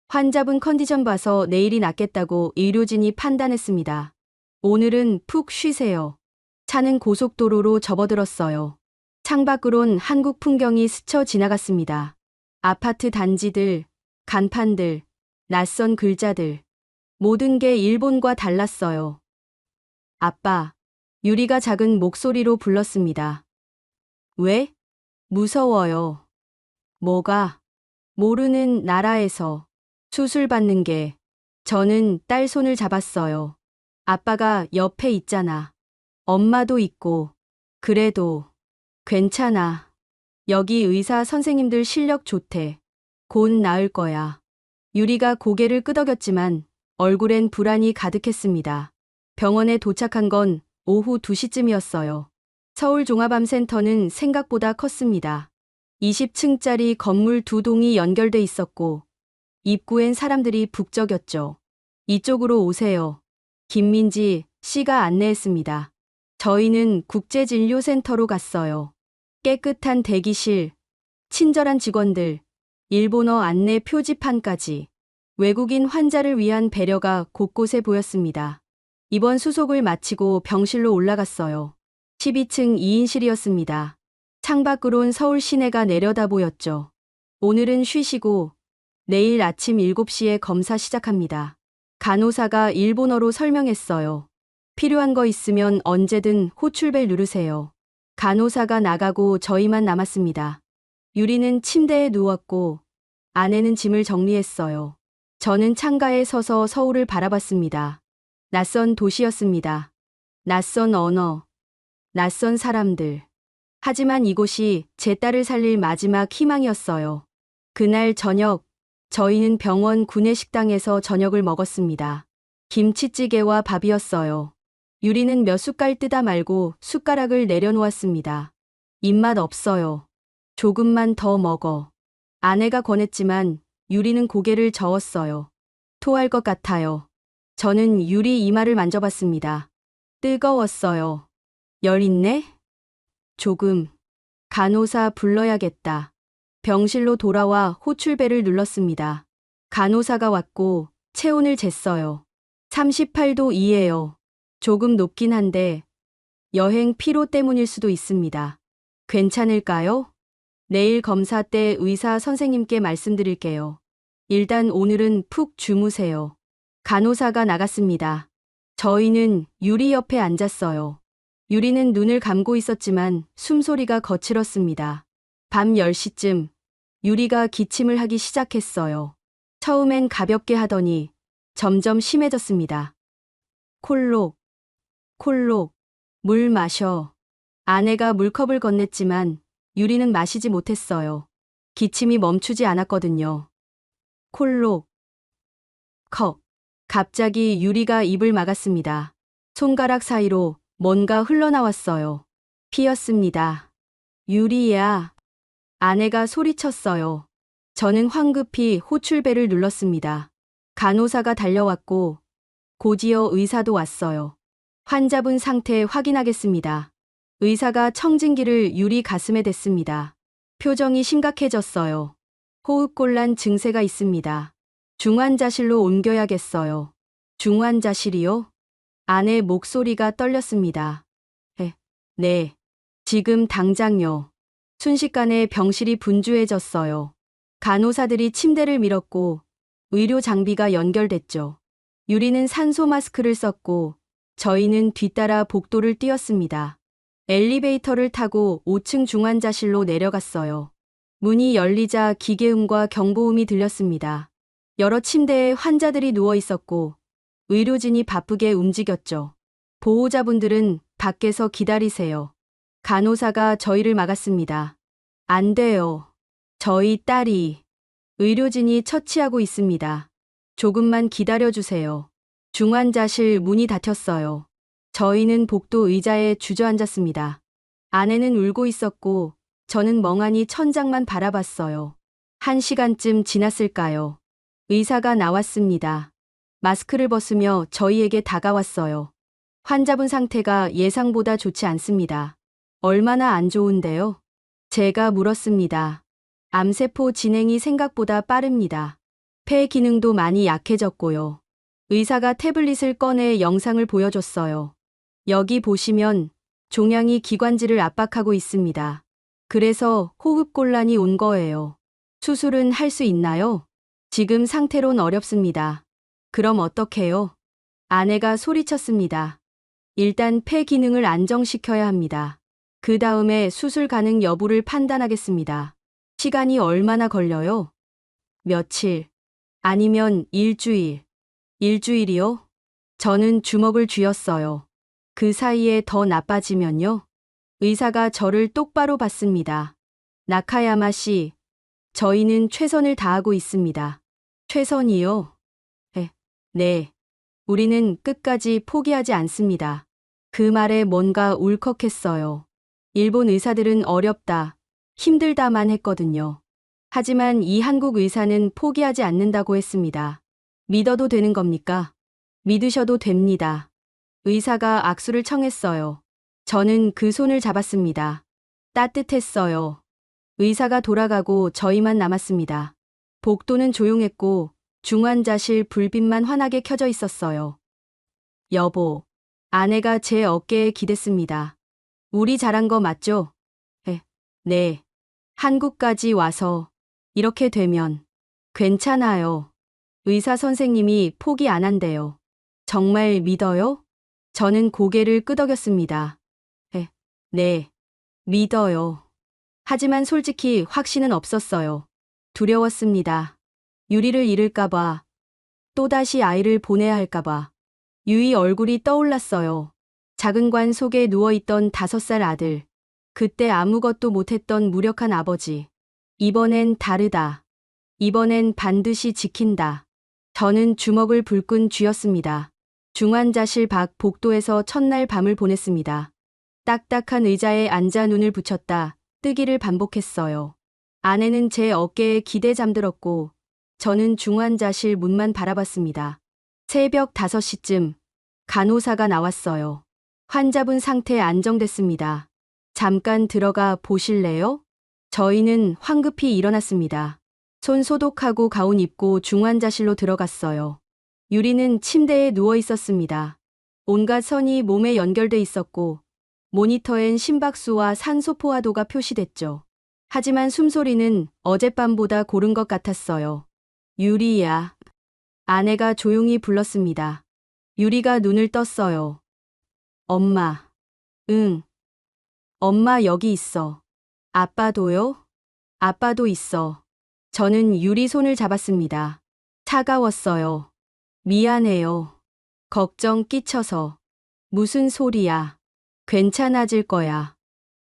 [SPEAKER 3] 환자분 컨디션 봐서 내일이 낫겠다고 의료진이 판단했습니다. 오늘은 푹 쉬세요. 차는 고속도로로 접어들었어요. 창밖으론 한국 풍경이 스쳐 지나갔습니다. 아파트 단지들, 간판들, 낯선 글자들. 모든 게 일본과 달랐어요. 아빠, 유리가 작은 목소리로 불렀습니다. 왜? 무서워요. 뭐가? 모르는 나라에서 수술받는 게. 저는 딸 손을 잡았어요. 아빠가 옆에 있잖아. 엄마도 있고. 그래도 괜찮아. 여기 의사 선생님들 실력 좋대. 곧 나을 거야. 유리가 고개를 끄덕였지만 얼굴엔 불안이 가득했습니다. 병원에 도착한 건 오후 2시쯤이었어요. 서울종합암센터는 생각보다 컸습니다. 20층짜리 건물 2동이 연결돼 있었고 입구엔 사람들이 북적였죠. 이쪽으로 오세요. 김민지 씨가 안내했습니다. 저희는 국제진료센터로 갔어요. 깨끗한 대기실, 친절한 직원들, 일본어 안내 표지판까지. 외국인 환자를 위한 배려가 곳곳에 보였습니다. 입원 수속을 마치고 병실로 올라갔어요. 12층 2인실이었습니다. 창밖으론 서울 시내가 내려다 보였죠. 오늘은 쉬시고 내일 아침 7시에 검사 시작합니다. 간호사가 일본어로 설명했어요. 필요한 거 있으면 언제든 호출벨 누르세요. 간호사가 나가고 저희만 남았습니다. 유리는 침대에 누웠고 아내는 짐을 정리했어요. 저는 창가에 서서 서울을 바라봤습니다. 낯선 도시였습니다. 낯선 언어, 낯선 사람들. 하지만 이곳이 제 딸을 살릴 마지막 희망이었어요. 그날 저녁, 저희는 병원 구내식당에서 저녁을 먹었습니다. 김치찌개와 밥이었어요. 유리는 몇 숟갈 뜨다 말고 숟가락을 내려놓았습니다. 입맛 없어요. 조금만 더 먹어. 아내가 권했지만 유리는 고개를 저었어요. 토할 것 같아요. 저는 유리 이마를 만져봤습니다. 뜨거웠어요. 열 있네? 조금. 간호사 불러야겠다. 병실로 돌아와 호출벨을 눌렀습니다. 간호사가 왔고 체온을 쟀어요. 38도 2예요. 조금 높긴 한데 여행 피로 때문일 수도 있습니다. 괜찮을까요? 내일 검사 때 의사 선생님께 말씀드릴게요. 일단 오늘은 푹 주무세요. 간호사가 나갔습니다. 저희는 유리 옆에 앉았어요. 유리는 눈을 감고 있었지만 숨소리가 거칠었습니다. 밤 10시쯤 유리가 기침을 하기 시작했어요. 처음엔 가볍게 하더니 점점 심해졌습니다. 콜록, 콜록, 물 마셔. 아내가 물컵을 건넸지만 유리는 마시지 못했어요. 기침이 멈추지 않았거든요. 콜록, 컵. 갑자기 유리가 입을 막았습니다. 손가락 사이로 뭔가 흘러나왔어요. 피였습니다. 유리야. 아내가 소리쳤어요. 저는 황급히 호출벨을 눌렀습니다. 간호사가 달려왔고 곧이어 의사도 왔어요. 환자분 상태 확인하겠습니다. 의사가 청진기를 유리 가슴에 댔습니다. 표정이 심각해졌어요. 호흡곤란 증세가 있습니다. 중환자실로 옮겨야겠어요. 중환자실이요? 아내 목소리가 떨렸습니다. 네. 지금 당장요. 순식간에 병실이 분주해졌어요. 간호사들이 침대를 밀었고 의료 장비가 연결됐죠. 유리는 산소 마스크를 썼고 저희는 뒤따라 복도를 뛰었습니다. 엘리베이터를 타고 5층 중환자실로 내려갔어요. 문이 열리자 기계음과 경보음이 들렸습니다. 여러 침대에 환자들이 누워 있었고 의료진이 바쁘게 움직였죠. 보호자분들은 밖에서 기다리세요. 간호사가 저희를 막았습니다. 안 돼요. 저희 딸이. 의료진이 처치하고 있습니다. 조금만 기다려주세요. 중환자실 문이 닫혔어요. 저희는 복도 의자에 주저앉았습니다. 아내는 울고 있었고 저는 멍하니 천장만 바라봤어요. 1시간쯤 지났을까요? 의사가 나왔습니다. 마스크를 벗으며 저희에게 다가왔어요. 환자분 상태가 예상보다 좋지 않습니다. 얼마나 안 좋은데요? 제가 물었습니다. 암세포 진행이 생각보다 빠릅니다. 폐 기능도 많이 약해졌고요. 의사가 태블릿을 꺼내 영상을 보여줬어요. 여기 보시면 종양이 기관지를 압박하고 있습니다. 그래서 호흡곤란이 온 거예요. 수술은 할 수 있나요? 지금 상태론 어렵습니다. 그럼 어떡해요? 아내가 소리쳤습니다. 일단 폐 기능을 안정시켜야 합니다. 그 다음에 수술 가능 여부를 판단하겠습니다. 시간이 얼마나 걸려요? 며칠, 아니면 일주일. 일주일이요? 저는 주먹을 쥐었어요. 그 사이에 더 나빠지면요? 의사가 저를 똑바로 봤습니다. 나카야마 씨, 저희는 최선을 다하고 있습니다. 최선이요? 네. 우리는 끝까지 포기하지 않습니다. 그 말에 뭔가 울컥했어요. 일본 의사들은 어렵다, 힘들다만 했거든요. 하지만 이 한국 의사는 포기하지 않는다고 했습니다. 믿어도 되는 겁니까? 믿으셔도 됩니다. 의사가 악수를 청했어요. 저는 그 손을 잡았습니다. 따뜻했어요. 의사가 돌아가고 저희만 남았습니다. 복도는 조용했고 중환자실 불빛만 환하게 켜져 있었어요. 여보, 아내가 제 어깨에 기댔습니다. 우리 잘한 거 맞죠? 네. 한국까지 와서 이렇게 되면 괜찮아요. 의사 선생님이 포기 안 한대요. 정말 믿어요? 저는 고개를 끄덕였습니다. 네. 믿어요. 하지만 솔직히 확신은 없었어요. 두려웠습니다. 유리를 잃을까봐, 또다시 아이를 보내야 할까봐. 유이 얼굴이 떠올랐어요. 작은 관 속에 누워있던 5살 아들. 그때 아무것도 못했던 무력한 아버지. 이번엔 다르다. 이번엔 반드시 지킨다. 저는 주먹을 불끈 쥐었습니다. 중환자실 밖 복도에서 첫날 밤을 보냈습니다. 딱딱한 의자에 앉아 눈을 붙였다 뜨기를 반복했어요. 아내는 제 어깨에 기대 잠들었고 저는 중환자실 문만 바라봤습니다. 새벽 5시쯤 간호사가 나왔어요. 환자분 상태 안정됐습니다. 잠깐 들어가 보실래요? 저희는 황급히 일어났습니다. 손 소독하고 가운 입고 중환자실로 들어갔어요. 유리는 침대에 누워 있었습니다. 온갖 선이 몸에 연결돼 있었고 모니터엔 심박수와 산소 포화도가 표시됐죠. 하지만 숨소리는 어젯밤보다 고른 것 같았어요. 유리야. 아내가 조용히 불렀습니다. 유리가 눈을 떴어요. 엄마. 응. 엄마 여기 있어. 아빠도요? 아빠도 있어. 저는 유리 손을 잡았습니다. 차가웠어요. 미안해요. 걱정 끼쳐서. 무슨 소리야. 괜찮아질 거야.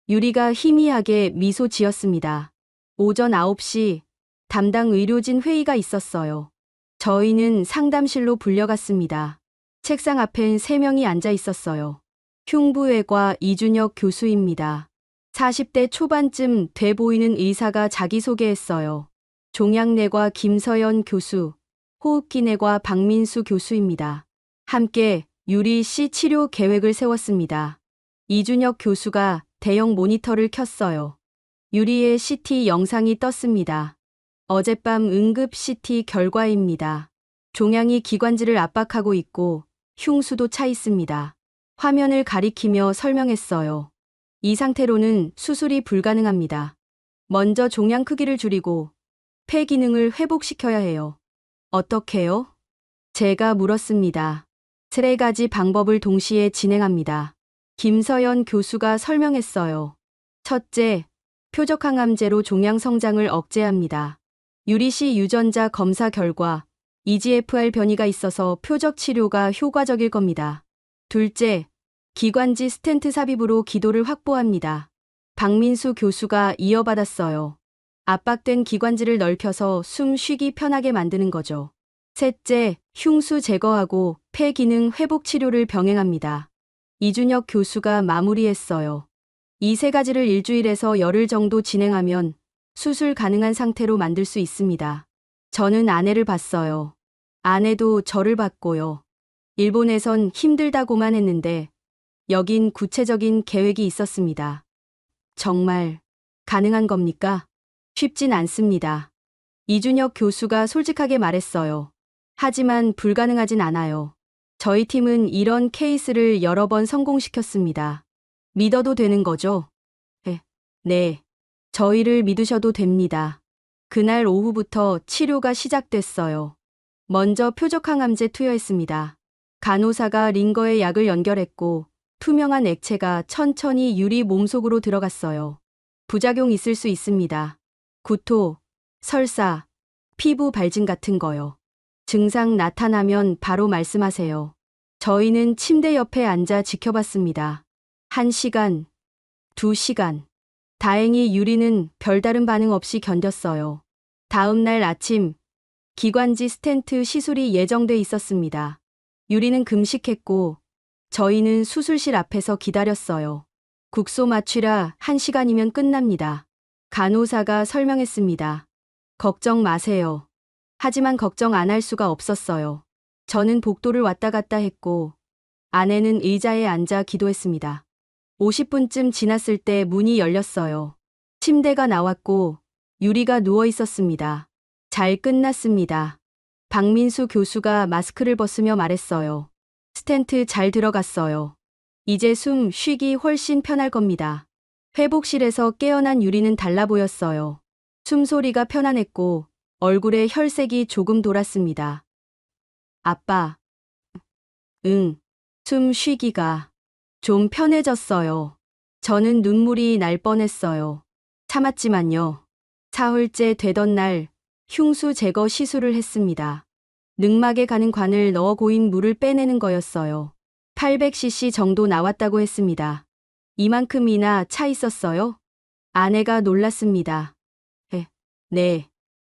[SPEAKER 3] 유리가 희미하게 미소 지었습니다. 오전 9시 담당 의료진 회의가 있었어요. 저희는 상담실로 불려갔습니다. 책상 앞엔 3명이 앉아 있었어요. 흉부외과 이준혁 교수입니다. 40대 초반쯤 돼 보이는 의사가 자기소개했어요. 종양내과 김서연 교수, 호흡기내과 박민수 교수입니다. 함께 유리 씨 치료 계획을 세웠습니다. 이준혁 교수가 대형 모니터를 켰어요. 유리의 CT 영상이 떴습니다. 어젯밤 응급 CT 결과입니다. 종양이 기관지를 압박하고 있고 흉수도 차 있습니다. 화면을 가리키며 설명했어요. 이 상태로는 수술이 불가능합니다. 먼저 종양 크기를 줄이고 폐 기능을 회복시켜야 해요. 어떻게요? 제가 물었습니다. 3가지 방법을 동시에 진행합니다. 김서연 교수가 설명했어요. 첫째, 표적항암제로 종양 성장을 억제합니다. 유리 씨 유전자 검사 결과 EGFR 변이가 있어서 표적 치료가 효과적일 겁니다. 둘째, 기관지 스텐트 삽입으로 기도를 확보합니다. 박민수 교수가 이어받았어요. 압박된 기관지를 넓혀서 숨 쉬기 편하게 만드는 거죠. 셋째, 흉수 제거하고 폐 기능 회복 치료를 병행합니다. 이준혁 교수가 마무리했어요. 이 3가지를 일주일에서 열흘 정도 진행하면 수술 가능한 상태로 만들 수 있습니다. 저는 아내를 봤어요. 아내도 저를 봤고요. 일본에선 힘들다고만 했는데 여긴 구체적인 계획이 있었습니다. 정말 가능한 겁니까? 쉽진 않습니다. 이준혁 교수가 솔직하게 말했어요. 하지만 불가능하진 않아요. 저희 팀은 이런 케이스를 여러 번 성공시켰습니다. 믿어도 되는 거죠? 네. 저희를 믿으셔도 됩니다. 그날 오후부터 치료가 시작됐어요. 먼저 표적항암제 투여했습니다. 간호사가 링거에 약을 연결했고 투명한 액체가 천천히 유리 몸속으로 들어갔어요. 부작용 있을 수 있습니다. 구토, 설사, 피부 발진 같은 거요. 증상 나타나면 바로 말씀하세요. 저희는 침대 옆에 앉아 지켜봤습니다. 1시간, 2시간. 다행히 유리는 별다른 반응 없이 견뎠어요. 다음 날 아침, 기관지 스텐트 시술이 예정돼 있었습니다. 유리는 금식했고 저희는 수술실 앞에서 기다렸어요. 국소 맞추라 1시간이면 끝납니다. 간호사가 설명했습니다. 걱정 마세요. 하지만 걱정 안 할 수가 없었어요. 저는 복도를 왔다 갔다 했고 아내는 의자에 앉아 기도했습니다. 50분쯤 지났을 때 문이 열렸어요. 침대가 나왔고 유리가 누워 있었습니다. 잘 끝났습니다. 박민수 교수가 마스크를 벗으며 말했어요. 스텐트 잘 들어갔어요. 이제 숨 쉬기 훨씬 편할 겁니다. 회복실에서 깨어난 유리는 달라 보였어요. 숨소리가 편안했고 얼굴에 혈색이 조금 돌았습니다. 아빠. 응. 숨 쉬기가 좀 편해졌어요. 저는 눈물이 날 뻔했어요. 참았지만요. 사흘째 되던 날 흉수 제거 시술을 했습니다. 늑막에 가는 관을 넣어 고인 물을 빼내는 거였어요. 800cc 정도 나왔다고 했습니다. 이만큼이나 차 있었어요? 아내가 놀랐습니다. 네.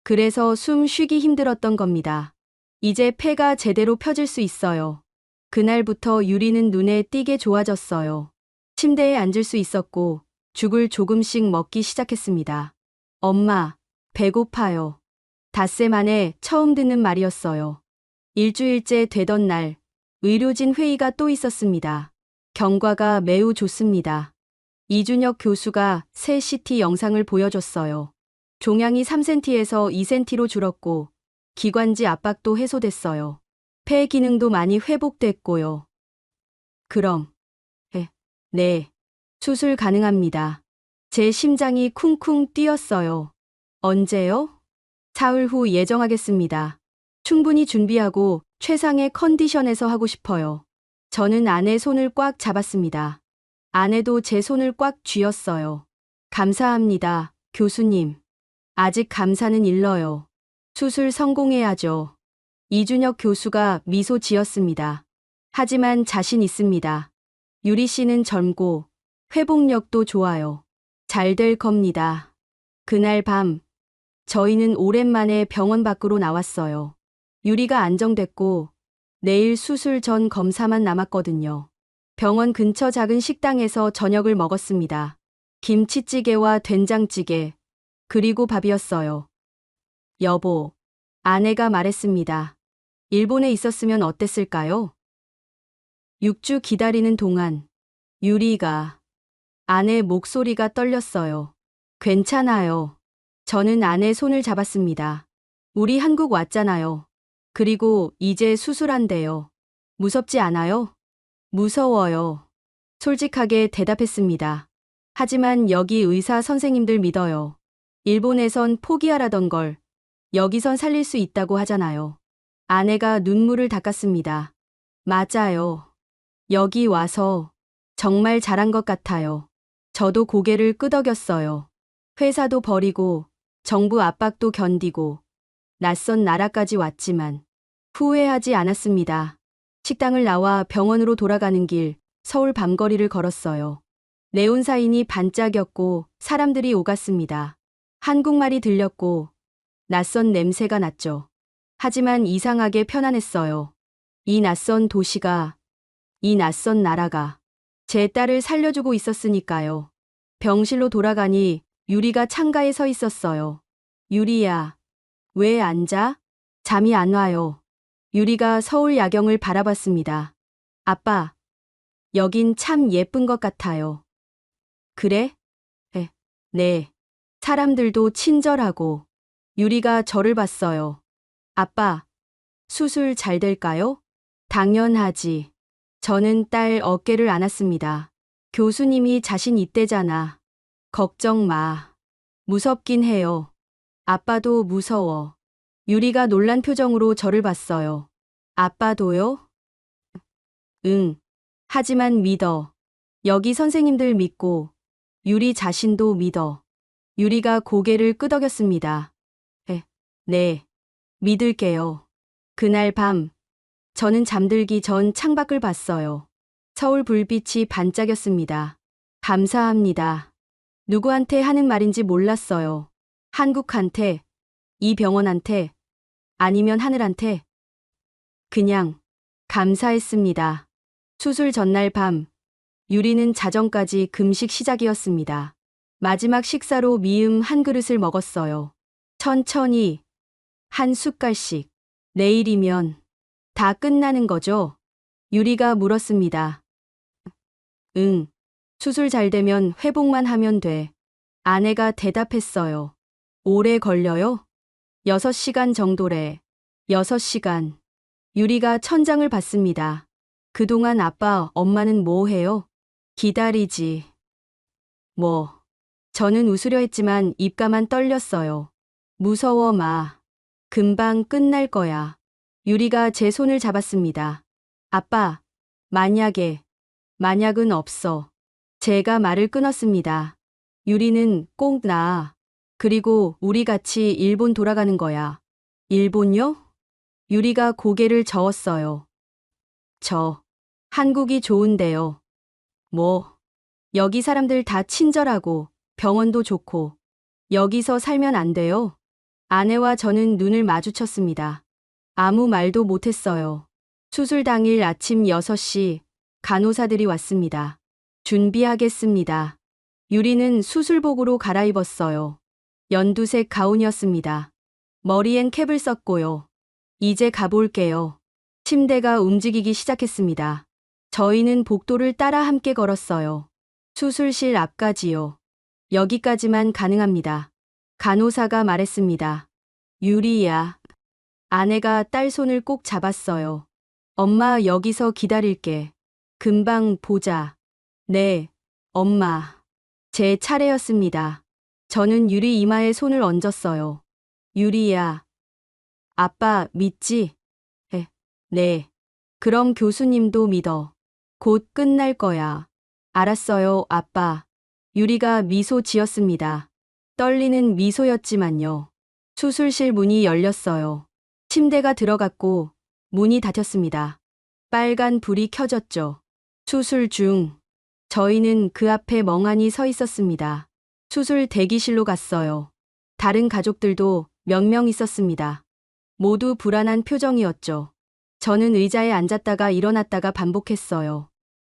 [SPEAKER 3] 그래서 숨 쉬기 힘들었던 겁니다. 이제 폐가 제대로 펴질 수 있어요. 그날부터 유리는 눈에 띄게 좋아졌어요. 침대에 앉을 수 있었고 죽을 조금씩 먹기 시작했습니다. 엄마, 배고파요. 닷새 만에 처음 듣는 말이었어요. 일주일째 되던 날, 의료진 회의가 또 있었습니다. 경과가 매우 좋습니다. 이준혁 교수가 새 CT 영상을 보여줬어요. 종양이 3cm에서 2cm로 줄었고 기관지 압박도 해소됐어요. 폐 기능도 많이 회복됐고요. 그럼, 네, 수술 가능합니다. 제 심장이 쿵쿵 뛰었어요. 언제요? 사흘 후 예정하겠습니다. 충분히 준비하고 최상의 컨디션에서 하고 싶어요. 저는 아내 손을 꽉 잡았습니다. 아내도 제 손을 꽉 쥐었어요. 감사합니다, 교수님. 아직 감사는 일러요. 수술 성공해야죠. 이준혁 교수가 미소 지었습니다. 하지만 자신 있습니다. 유리 씨는 젊고 회복력도 좋아요. 잘 될 겁니다. 그날 밤, 저희는 오랜만에 병원 밖으로 나왔어요. 유리가 안정됐고 내일 수술 전 검사만 남았거든요. 병원 근처 작은 식당에서 저녁을 먹었습니다. 김치찌개와 된장찌개, 그리고 밥이었어요. 여보, 아내가 말했습니다. 일본에 있었으면 어땠을까요? 6주 기다리는 동안 유리가, 아내 목소리가 떨렸어요. 괜찮아요. 저는 아내 손을 잡았습니다. 우리 한국 왔잖아요. 그리고 이제 수술한대요. 무섭지 않아요? 무서워요. 솔직하게 대답했습니다. 하지만 여기 의사 선생님들 믿어요. 일본에선 포기하라던 걸 여기선 살릴 수 있다고 하잖아요. 아내가 눈물을 닦았습니다. 맞아요. 여기 와서 정말 잘한 것 같아요. 저도 고개를 끄덕였어요. 회사도 버리고 정부 압박도 견디고 낯선 나라까지 왔지만 후회하지 않았습니다. 식당을 나와 병원으로 돌아가는 길 서울 밤거리를 걸었어요. 네온사인이 반짝였고 사람들이 오갔습니다. 한국말이 들렸고 낯선 냄새가 났죠. 하지만 이상하게 편안했어요. 이 낯선 도시가, 이 낯선 나라가 제 딸을 살려주고 있었으니까요. 병실로 돌아가니 유리가 창가에 서 있었어요. 유리야, 왜 앉아? 잠이 안 와요. 유리가 서울 야경을 바라봤습니다. 아빠, 여긴 참 예쁜 것 같아요. 그래? 네. 사람들도 친절하고. 유리가 저를 봤어요. 아빠, 수술 잘 될까요? 당연하지. 저는 딸 어깨를 안았습니다. 교수님이 자신 있대잖아. 걱정 마. 무섭긴 해요. 아빠도 무서워. 유리가 놀란 표정으로 저를 봤어요. 아빠도요? 응. 하지만 믿어. 여기 선생님들 믿고 유리 자신도 믿어. 유리가 고개를 끄덕였습니다. 네. 믿을게요. 그날 밤, 저는 잠들기 전 창밖을 봤어요. 서울 불빛이 반짝였습니다. 감사합니다. 누구한테 하는 말인지 몰랐어요. 한국한테, 이 병원한테, 아니면 하늘한테. 그냥 감사했습니다. 수술 전날 밤, 유리는 자정까지 금식 시작이었습니다. 마지막 식사로 미음 한 그릇을 먹었어요. 천천히, 한 숟갈씩. 내일이면 다 끝나는 거죠? 유리가 물었습니다. 응. 수술 잘 되면 회복만 하면 돼. 아내가 대답했어요. 오래 걸려요? 6시간 정도래. 6시간. 유리가 천장을 봤습니다. 그동안 아빠, 엄마는 뭐 해요? 기다리지. 뭐. 저는 웃으려 했지만 입가만 떨렸어요. 무서워 마. 금방 끝날 거야. 유리가 제 손을 잡았습니다. 아빠, 만약은 없어. 제가 말을 끊었습니다. 유리는 꼭 나. 그리고 우리 같이 일본 돌아가는 거야. 일본요? 유리가 고개를 저었어요. 한국이 좋은데요. 뭐, 여기 사람들 다 친절하고 병원도 좋고 여기서 살면 안 돼요? 아내와 저는 눈을 마주쳤습니다. 아무 말도 못했어요. 수술 당일 아침 6시 간호사들이 왔습니다. 준비하겠습니다. 유리는 수술복으로 갈아입었어요. 연두색 가운이었습니다. 머리엔 캡을 썼고요. 이제 가볼게요. 침대가 움직이기 시작했습니다. 저희는 복도를 따라 함께 걸었어요. 수술실 앞까지요. 여기까지만 가능합니다. 간호사가 말했습니다. 유리야. 아내가 딸 손을 꼭 잡았어요. 엄마 여기서 기다릴게. 금방 보자. 네, 엄마. 제 차례였습니다. 저는 유리 이마에 손을 얹었어요. 유리야. 아빠 믿지? 네. 그럼 교수님도 믿어. 곧 끝날 거야. 알았어요, 아빠. 유리가 미소 지었습니다. 떨리는 미소였지만요. 수술실 문이 열렸어요. 침대가 들어갔고 문이 닫혔습니다. 빨간 불이 켜졌죠. 수술 중. 저희는 그 앞에 멍하니 서 있었습니다. 수술 대기실로 갔어요. 다른 가족들도 몇 명 있었습니다. 모두 불안한 표정이었죠. 저는 의자에 앉았다가 일어났다가 반복했어요.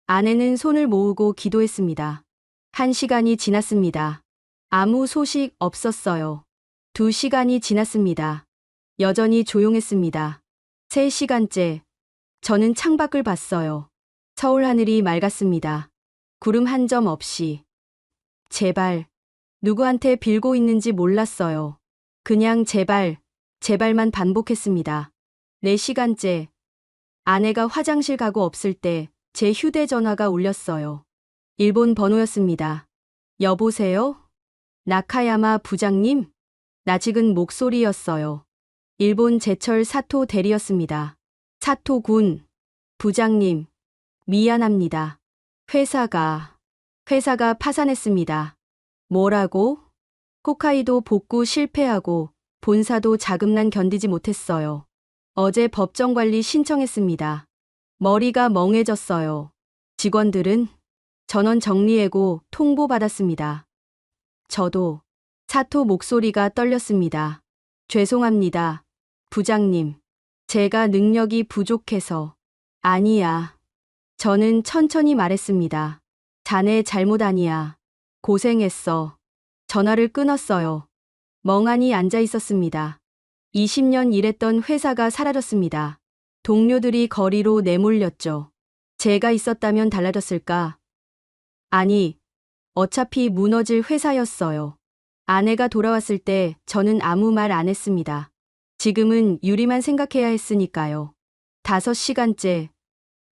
[SPEAKER 3] 아내는 손을 모으고 기도했습니다. 1시간이 지났습니다. 아무 소식 없었어요. 2시간이 지났습니다. 여전히 조용했습니다. 3시간째. 저는 창밖을 봤어요. 서울 하늘이 맑았습니다. 구름 한 점 없이. 제발. 누구한테 빌고 있는지 몰랐어요. 그냥 제발, 제발만 반복했습니다. 4시간째. 아내가 화장실 가고 없을 때 제 휴대전화가 울렸어요. 일본 번호였습니다. 여보세요? 나카야마 부장님? 낯익은 목소리였어요. 일본 제철 사토 대리였습니다. 사토 군. 부장님. 미안합니다. 회사가 파산했습니다. 뭐라고? 홋카이도 복구 실패하고 본사도 자금난 견디지 못했어요. 어제 법정 관리 신청했습니다. 머리가 멍해졌어요. 직원들은 전원 정리해고 통보받았습니다. 저도. 사토 목소리가 떨렸습니다. 죄송합니다. 부장님. 제가 능력이 부족해서. 아니야. 저는 천천히 말했습니다. 자네 잘못 아니야. 고생했어. 전화를 끊었어요. 멍하니 앉아 있었습니다. 20년 일했던 회사가 사라졌습니다. 동료들이 거리로 내몰렸죠. 제가 있었다면 달라졌을까? 아니, 어차피 무너질 회사였어요. 아내가 돌아왔을 때 저는 아무 말 안 했습니다. 지금은 유리만 생각해야 했으니까요. 5시간째.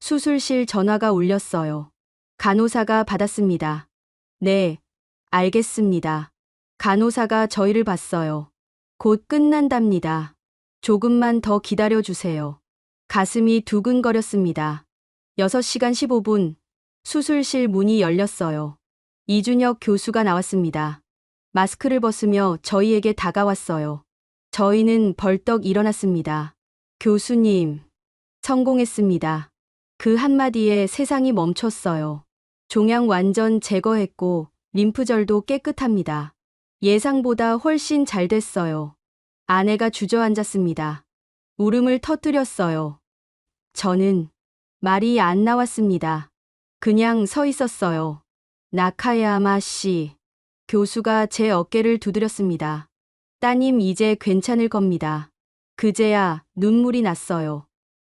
[SPEAKER 3] 수술실 전화가 울렸어요. 간호사가 받았습니다. 네, 알겠습니다. 간호사가 저희를 봤어요. 곧 끝난답니다. 조금만 더 기다려주세요. 가슴이 두근거렸습니다. 6시간 15분. 수술실 문이 열렸어요. 이준혁 교수가 나왔습니다. 마스크를 벗으며 저희에게 다가왔어요. 저희는 벌떡 일어났습니다. 교수님, 성공했습니다. 그 한마디에 세상이 멈췄어요. 종양 완전 제거했고 림프절도 깨끗합니다. 예상보다 훨씬 잘 됐어요. 아내가 주저앉았습니다. 울음을 터뜨렸어요. 저는 말이 안 나왔습니다. 그냥 서 있었어요. 나카야마 씨. 교수가 제 어깨를 두드렸습니다. 따님 이제 괜찮을 겁니다. 그제야 눈물이 났어요.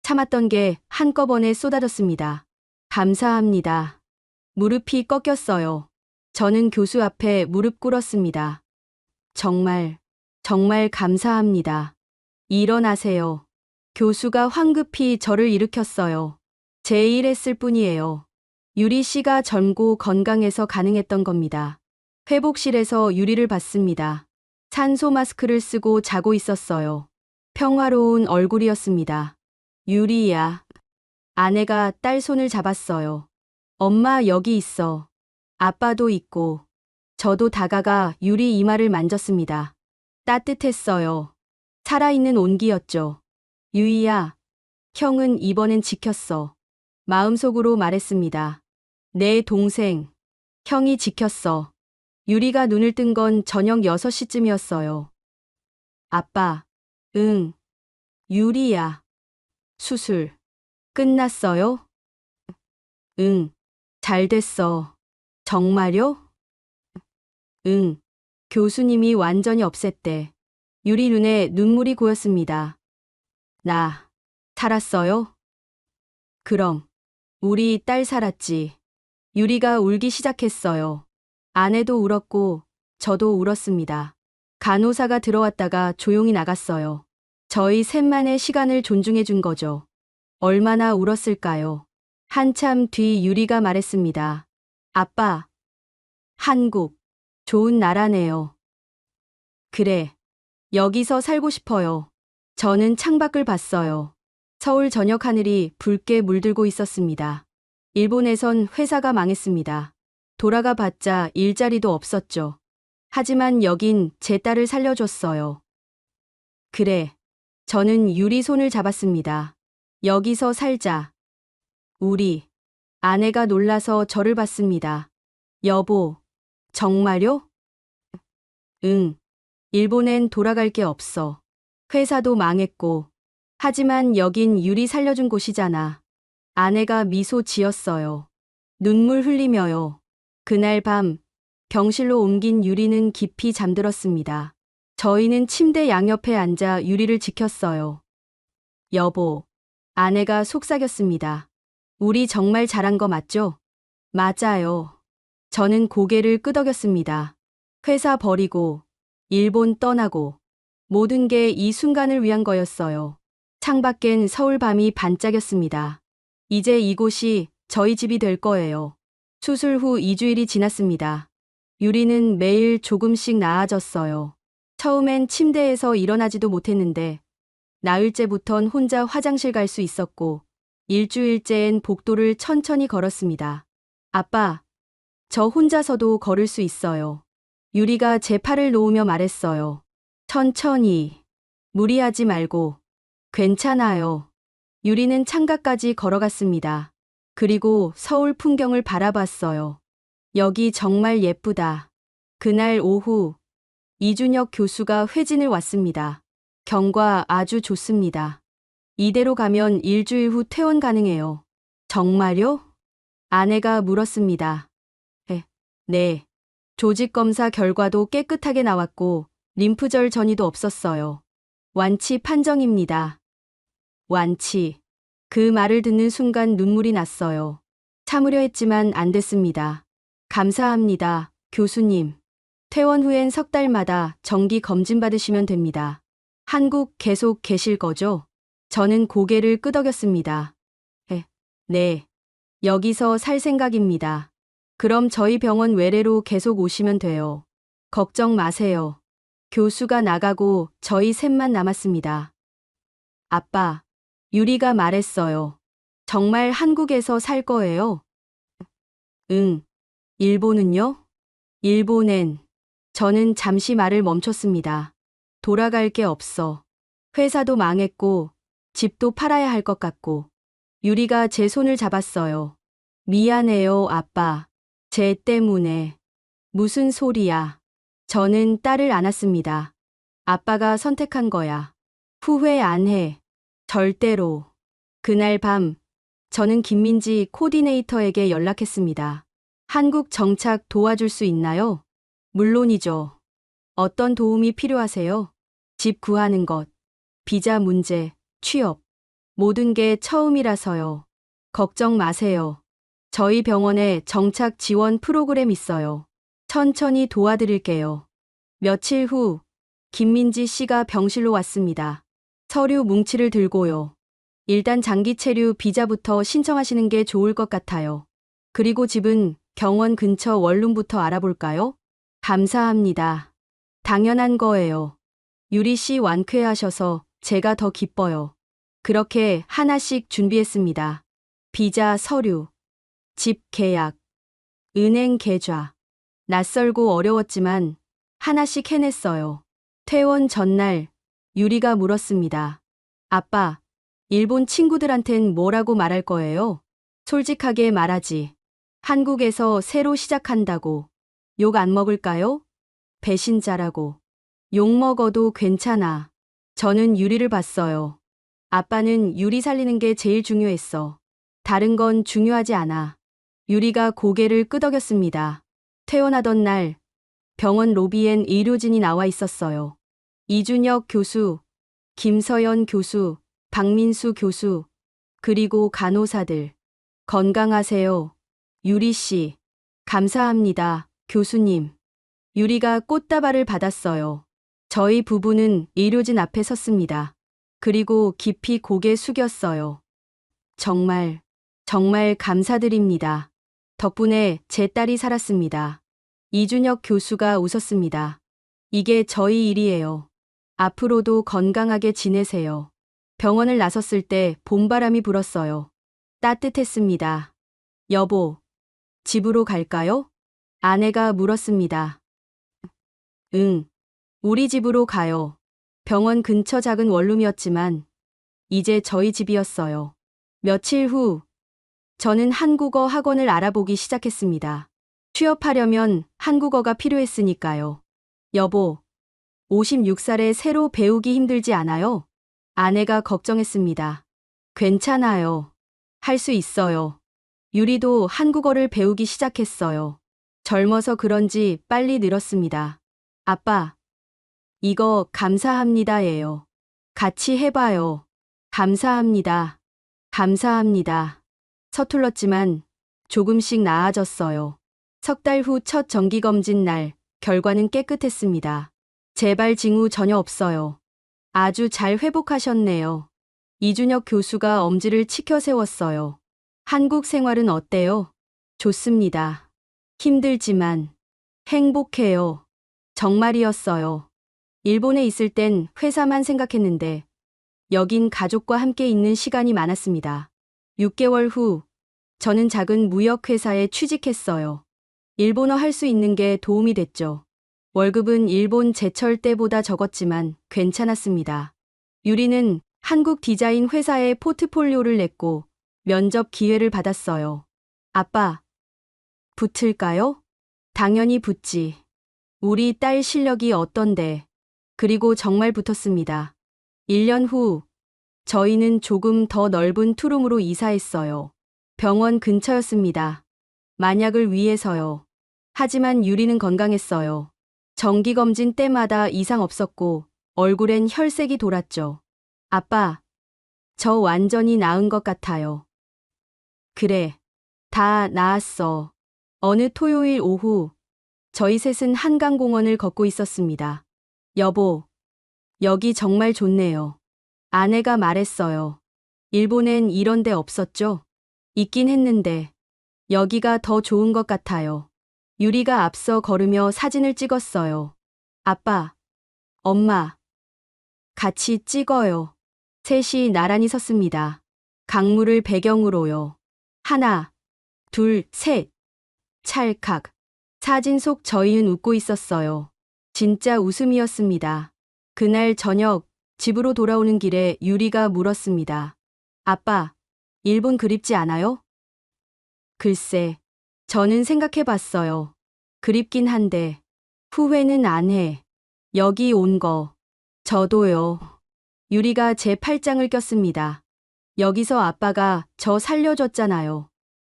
[SPEAKER 3] 참았던 게 한꺼번에 쏟아졌습니다. 감사합니다. 무릎이 꺾였어요. 저는 교수 앞에 무릎 꿇었습니다. 정말 감사합니다. 일어나세요. 교수가 황급히 저를 일으켰어요. 제 일 했을 뿐이에요. 유리 씨가 젊고 건강해서 가능했던 겁니다. 회복실에서 유리를 봤습니다. 산소 마스크를 쓰고 자고 있었어요. 평화로운 얼굴이었습니다. 유리야. 아내가 딸 손을 잡았어요. 엄마 여기 있어. 아빠도 있고. 저도 다가가 유리 이마를 만졌습니다. 따뜻했어요. 살아있는 온기였죠. 유이야. 형은 이번엔 지켰어. 마음속으로 말했습니다. 내 동생. 형이 지켰어. 유리가 눈을 뜬 건 저녁 6시쯤이었어요. 아빠, 응, 유리야. 수술 끝났어요? 응, 잘 됐어. 정말요? 응, 교수님이 완전히 없앴대. 유리 눈에 눈물이 고였습니다. 나 살았어요? 그럼 우리 딸 살았지. 유리가 울기 시작했어요. 아내도 울었고 저도 울었습니다. 간호사가 들어왔다가 조용히 나갔어요. 저희 셋만의 시간을 존중해 준 거죠. 얼마나 울었을까요? 한참 뒤 유리가 말했습니다. 아빠, 한국, 좋은 나라네요. 그래, 여기서 살고 싶어요. 저는 창밖을 봤어요. 서울 저녁 하늘이 붉게 물들고 있었습니다. 일본에선 회사가 망했습니다. 돌아가 봤자 일자리도 없었죠. 하지만 여긴 제 딸을 살려줬어요. 그래, 저는 유리 손을 잡았습니다. 여기서 살자. 우리. 아내가 놀라서 저를 봤습니다. 여보, 정말요? 응. 일본엔 돌아갈 게 없어. 회사도 망했고. 하지만 여긴 유리 살려준 곳이잖아. 아내가 미소 지었어요. 눈물 흘리며요. 그날 밤 병실로 옮긴 유리는 깊이 잠들었습니다. 저희는 침대 양옆에 앉아 유리를 지켰어요. 여보, 아내가 속삭였습니다. 우리 정말 잘한 거 맞죠? 맞아요. 저는 고개를 끄덕였습니다. 회사 버리고, 일본 떠나고, 모든 게 이 순간을 위한 거였어요. 창밖엔 서울 밤이 반짝였습니다. 이제 이곳이 저희 집이 될 거예요. 수술 후 2주일이 지났습니다. 유리는 매일 조금씩 나아졌어요. 처음엔 침대에서 일어나지도 못했는데, 나흘째부턴 혼자 화장실 갈 수 있었고, 일주일째엔 복도를 천천히 걸었습니다. 아빠, 저 혼자서도 걸을 수 있어요. 유리가 제 팔을 놓으며 말했어요. 천천히, 무리하지 말고, 괜찮아요. 유리는 창가까지 걸어갔습니다. 그리고 서울 풍경을 바라봤어요. 여기 정말 예쁘다. 그날 오후, 이준혁 교수가 회진을 왔습니다. 경과 아주 좋습니다. 이대로 가면 일주일 후 퇴원 가능해요. 정말요? 아내가 물었습니다. 네. 조직검사 결과도 깨끗하게 나왔고 림프절 전이도 없었어요. 완치 판정입니다. 완치. 그 말을 듣는 순간 눈물이 났어요. 참으려 했지만 안 됐습니다. 감사합니다, 교수님. 퇴원 후엔 석 달마다 정기 검진 받으시면 됩니다. 한국 계속 계실 거죠? 저는 고개를 끄덕였습니다. 네. 여기서 살 생각입니다. 그럼 저희 병원 외래로 계속 오시면 돼요. 걱정 마세요. 교수가 나가고 저희 셋만 남았습니다. 아빠, 유리가 말했어요. 정말 한국에서 살 거예요? 응. 일본은요? 일본엔. 저는 잠시 말을 멈췄습니다. 돌아갈 게 없어. 회사도 망했고, 집도 팔아야 할 것 같고. 유리가 제 손을 잡았어요. 미안해요, 아빠. 쟤 때문에. 무슨 소리야. 저는 딸을 안았습니다. 아빠가 선택한 거야. 후회 안 해. 절대로. 그날 밤, 저는 김민지 코디네이터에게 연락했습니다. 한국 정착 도와줄 수 있나요? 물론이죠. 어떤 도움이 필요하세요? 집 구하는 것, 비자 문제, 취업. 모든 게 처음이라서요. 걱정 마세요. 저희 병원에 정착 지원 프로그램 있어요. 천천히 도와드릴게요. 며칠 후, 김민지 씨가 병실로 왔습니다. 서류 뭉치를 들고요. 일단 장기 체류 비자부터 신청하시는 게 좋을 것 같아요. 그리고 집은 병원 근처 원룸부터 알아볼까요? 감사합니다. 당연한 거예요. 유리 씨 완쾌하셔서 제가 더 기뻐요. 그렇게 하나씩 준비했습니다. 비자 서류, 집 계약, 은행 계좌. 낯설고 어려웠지만 하나씩 해냈어요. 퇴원 전날 유리가 물었습니다. 아빠, 일본 친구들한텐 뭐라고 말할 거예요? 솔직하게 말하지. 한국에서 새로 시작한다고 욕 안 먹을까요? 배신자라고. 욕 먹어도 괜찮아. 저는 유리를 봤어요. 아빠는 유리 살리는 게 제일 중요했어. 다른 건 중요하지 않아. 유리가 고개를 끄덕였습니다. 퇴원하던 날 병원 로비엔 의료진이 나와 있었어요. 이준혁 교수, 김서연 교수, 박민수 교수, 그리고 간호사들. 건강하세요. 유리 씨. 감사합니다, 교수님. 유리가 꽃다발을 받았어요. 저희 부부는 의료진 앞에 섰습니다. 그리고 깊이 고개 숙였어요. 정말, 정말 감사드립니다. 덕분에 제 딸이 살았습니다. 이준혁 교수가 웃었습니다. 이게 저희 일이에요. 앞으로도 건강하게 지내세요. 병원을 나섰을 때 봄바람이 불었어요. 따뜻했습니다. 여보, 집으로 갈까요? 아내가 물었습니다. 응, 우리 집으로 가요. 병원 근처 작은 원룸이었지만 이제 저희 집이었어요. 며칠 후 저는 한국어 학원을 알아보기 시작했습니다. 취업하려면 한국어가 필요했으니까요. 여보, 56살에 새로 배우기 힘들지 않아요? 아내가 걱정했습니다. 괜찮아요. 할 수 있어요. 유리도 한국어를 배우기 시작했어요. 젊어서 그런지 빨리 늘었습니다. 아빠, 이거 감사합니다예요. 같이 해봐요. 감사합니다. 감사합니다. 서툴렀지만 조금씩 나아졌어요. 석 달 후 첫 정기검진 날, 결과는 깨끗했습니다. 재발 징후 전혀 없어요. 아주 잘 회복하셨네요. 이준혁 교수가 엄지를 치켜 세웠어요. 한국 생활은 어때요? 좋습니다. 힘들지만 행복해요. 정말이었어요. 일본에 있을 땐 회사만 생각했는데 여긴 가족과 함께 있는 시간이 많았습니다. 6개월 후 저는 작은 무역회사에 취직했어요. 일본어 할 수 있는 게 도움이 됐죠. 월급은 일본 제철 때보다 적었지만 괜찮았습니다. 유리는 한국 디자인 회사에 포트폴리오를 냈고 면접 기회를 받았어요. 아빠, 붙을까요? 당연히 붙지. 우리 딸 실력이 어떤데? 그리고 정말 붙었습니다. 1년 후 저희는 조금 더 넓은 투룸으로 이사했어요. 병원 근처였습니다. 만약을 위해서요. 하지만 유리는 건강했어요. 정기검진 때마다 이상 없었고 얼굴엔 혈색이 돌았죠. 아빠, 저 완전히 나은 것 같아요. 그래, 다 나았어. 어느 토요일 오후 저희 셋은 한강공원을 걷고 있었습니다. 여보, 여기 정말 좋네요. 아내가 말했어요. 일본엔 이런 데 없었죠? 있긴 했는데 여기가 더 좋은 것 같아요. 유리가 앞서 걸으며 사진을 찍었어요. 아빠, 엄마, 같이 찍어요. 셋이 나란히 섰습니다. 강물을 배경으로요. 하나, 둘, 셋. 찰칵. 사진 속 저희는 웃고 있었어요. 진짜 웃음이었습니다. 그날 저녁 집으로 돌아오는 길에 유리가 물었습니다. 아빠, 일본 그립지 않아요? 글쎄, 저는 생각해 봤어요. 그립긴 한데 후회는 안 해. 여기 온 거. 저도요. 유리가 제 팔짱을 꼈습니다. 여기서 아빠가 저 살려줬잖아요.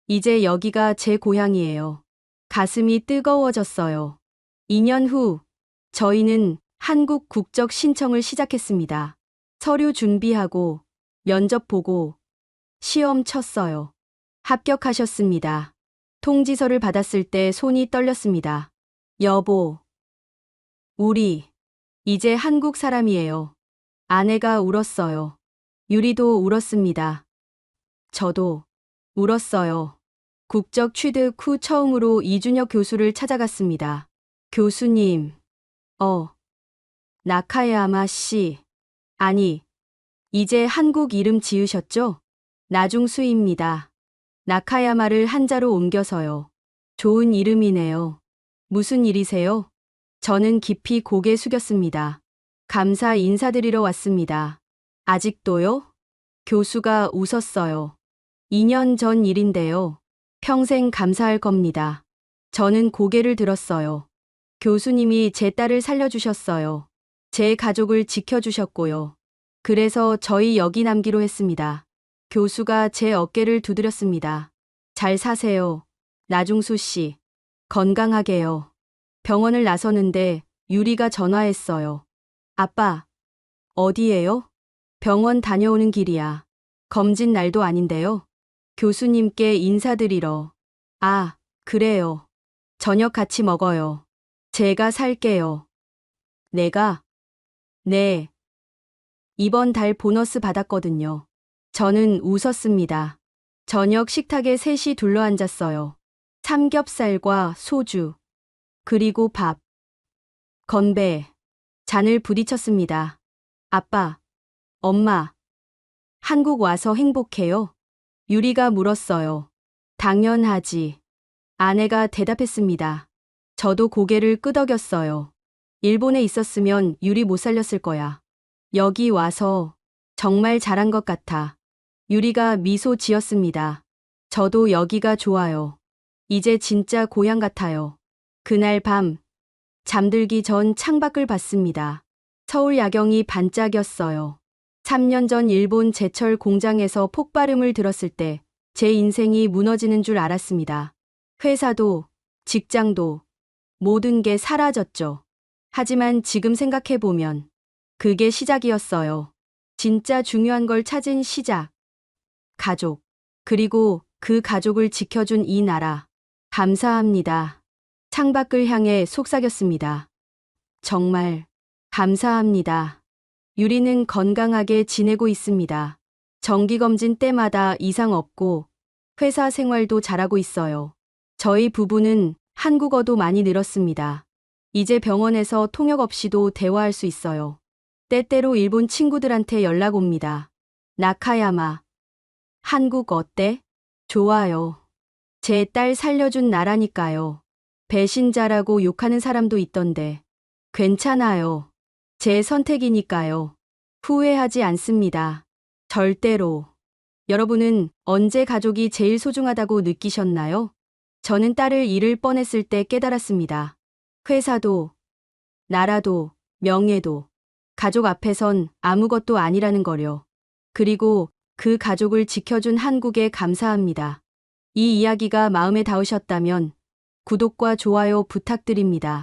[SPEAKER 3] 이제 여기가 제 고향이에요. 가슴이 뜨거워졌어요. 2년 후 저희는 한국 국적 신청을 시작했습니다. 서류 준비하고 면접 보고 시험 쳤어요. 합격하셨습니다. 통지서를 받았을 때 손이 떨렸습니다. 여보, 우리 이제 한국 사람이에요. 아내가 울었어요. 유리도 울었습니다. 저도 울었어요. 국적 취득 후 처음으로 이준혁 교수를 찾아갔습니다. 교수님, 나카야마 씨. 아니, 이제 한국 이름 지으셨죠? 나중수입니다. 나카야마를 한자로 옮겨서요. 좋은 이름이네요. 무슨 일이세요? 저는 깊이 고개 숙였습니다. 감사 인사드리러 왔습니다. 아직도요? 교수가 웃었어요. 2년 전 일인데요. 평생 감사할 겁니다. 저는 고개를 들었어요. 교수님이 제 딸을 살려주셨어요. 제 가족을 지켜주셨고요. 그래서 저희 여기 남기로 했습니다. 교수가 제 어깨를 두드렸습니다. 잘 사세요. 나중수 씨. 건강하게요. 병원을 나서는데 유리가 전화했어요. 아빠, 어디에요? 병원 다녀오는 길이야. 검진 날도 아닌데요. 교수님께 인사드리러. 아, 그래요. 저녁 같이 먹어요. 제가 살게요. 내가? 네. 이번 달 보너스 받았거든요. 저는 웃었습니다. 저녁 식탁에 셋이 둘러앉았어요. 삼겹살과 소주, 그리고 밥. 건배. 잔을 부딪혔습니다. 아빠, 엄마, 한국 와서 행복해요? 유리가 물었어요. 당연하지. 아내가 대답했습니다. 저도 고개를 끄덕였어요. 일본에 있었으면 유리 못 살렸을 거야. 여기 와서 정말 잘한 것 같아. 유리가 미소 지었습니다. 저도 여기가 좋아요. 이제 진짜 고향 같아요. 그날 밤, 잠들기 전 창밖을 봤습니다. 서울 야경이 반짝였어요. 3년 전 일본 제철 공장에서 폭발음을 들었을 때 제 인생이 무너지는 줄 알았습니다. 회사도, 직장도, 모든 게 사라졌죠. 하지만 지금 생각해보면 그게 시작이었어요. 진짜 중요한 걸 찾은 시작. 가족. 그리고 그 가족을 지켜준 이 나라. 감사합니다. 창밖을 향해 속삭였습니다. 정말 감사합니다. 유리는 건강하게 지내고 있습니다. 정기검진 때마다 이상 없고 회사 생활도 잘하고 있어요. 저희 부부는 한국어도 많이 늘었습니다. 이제 병원에서 통역 없이도 대화할 수 있어요. 때때로 일본 친구들한테 연락 옵니다. 나카야마, 한국 어때? 좋아요. 제 딸 살려준 나라니까요. 배신자라고 욕하는 사람도 있던데. 괜찮아요. 제 선택이니까요. 후회하지 않습니다. 절대로. 여러분은 언제 가족이 제일 소중하다고 느끼셨나요? 저는 딸을 잃을 뻔했을 때 깨달았습니다. 회사도, 나라도, 명예도, 가족 앞에선 아무것도 아니라는 거요. 그리고 그 가족을 지켜준 한국에 감사합니다. 이 이야기가 마음에 닿으셨다면 구독과 좋아요 부탁드립니다.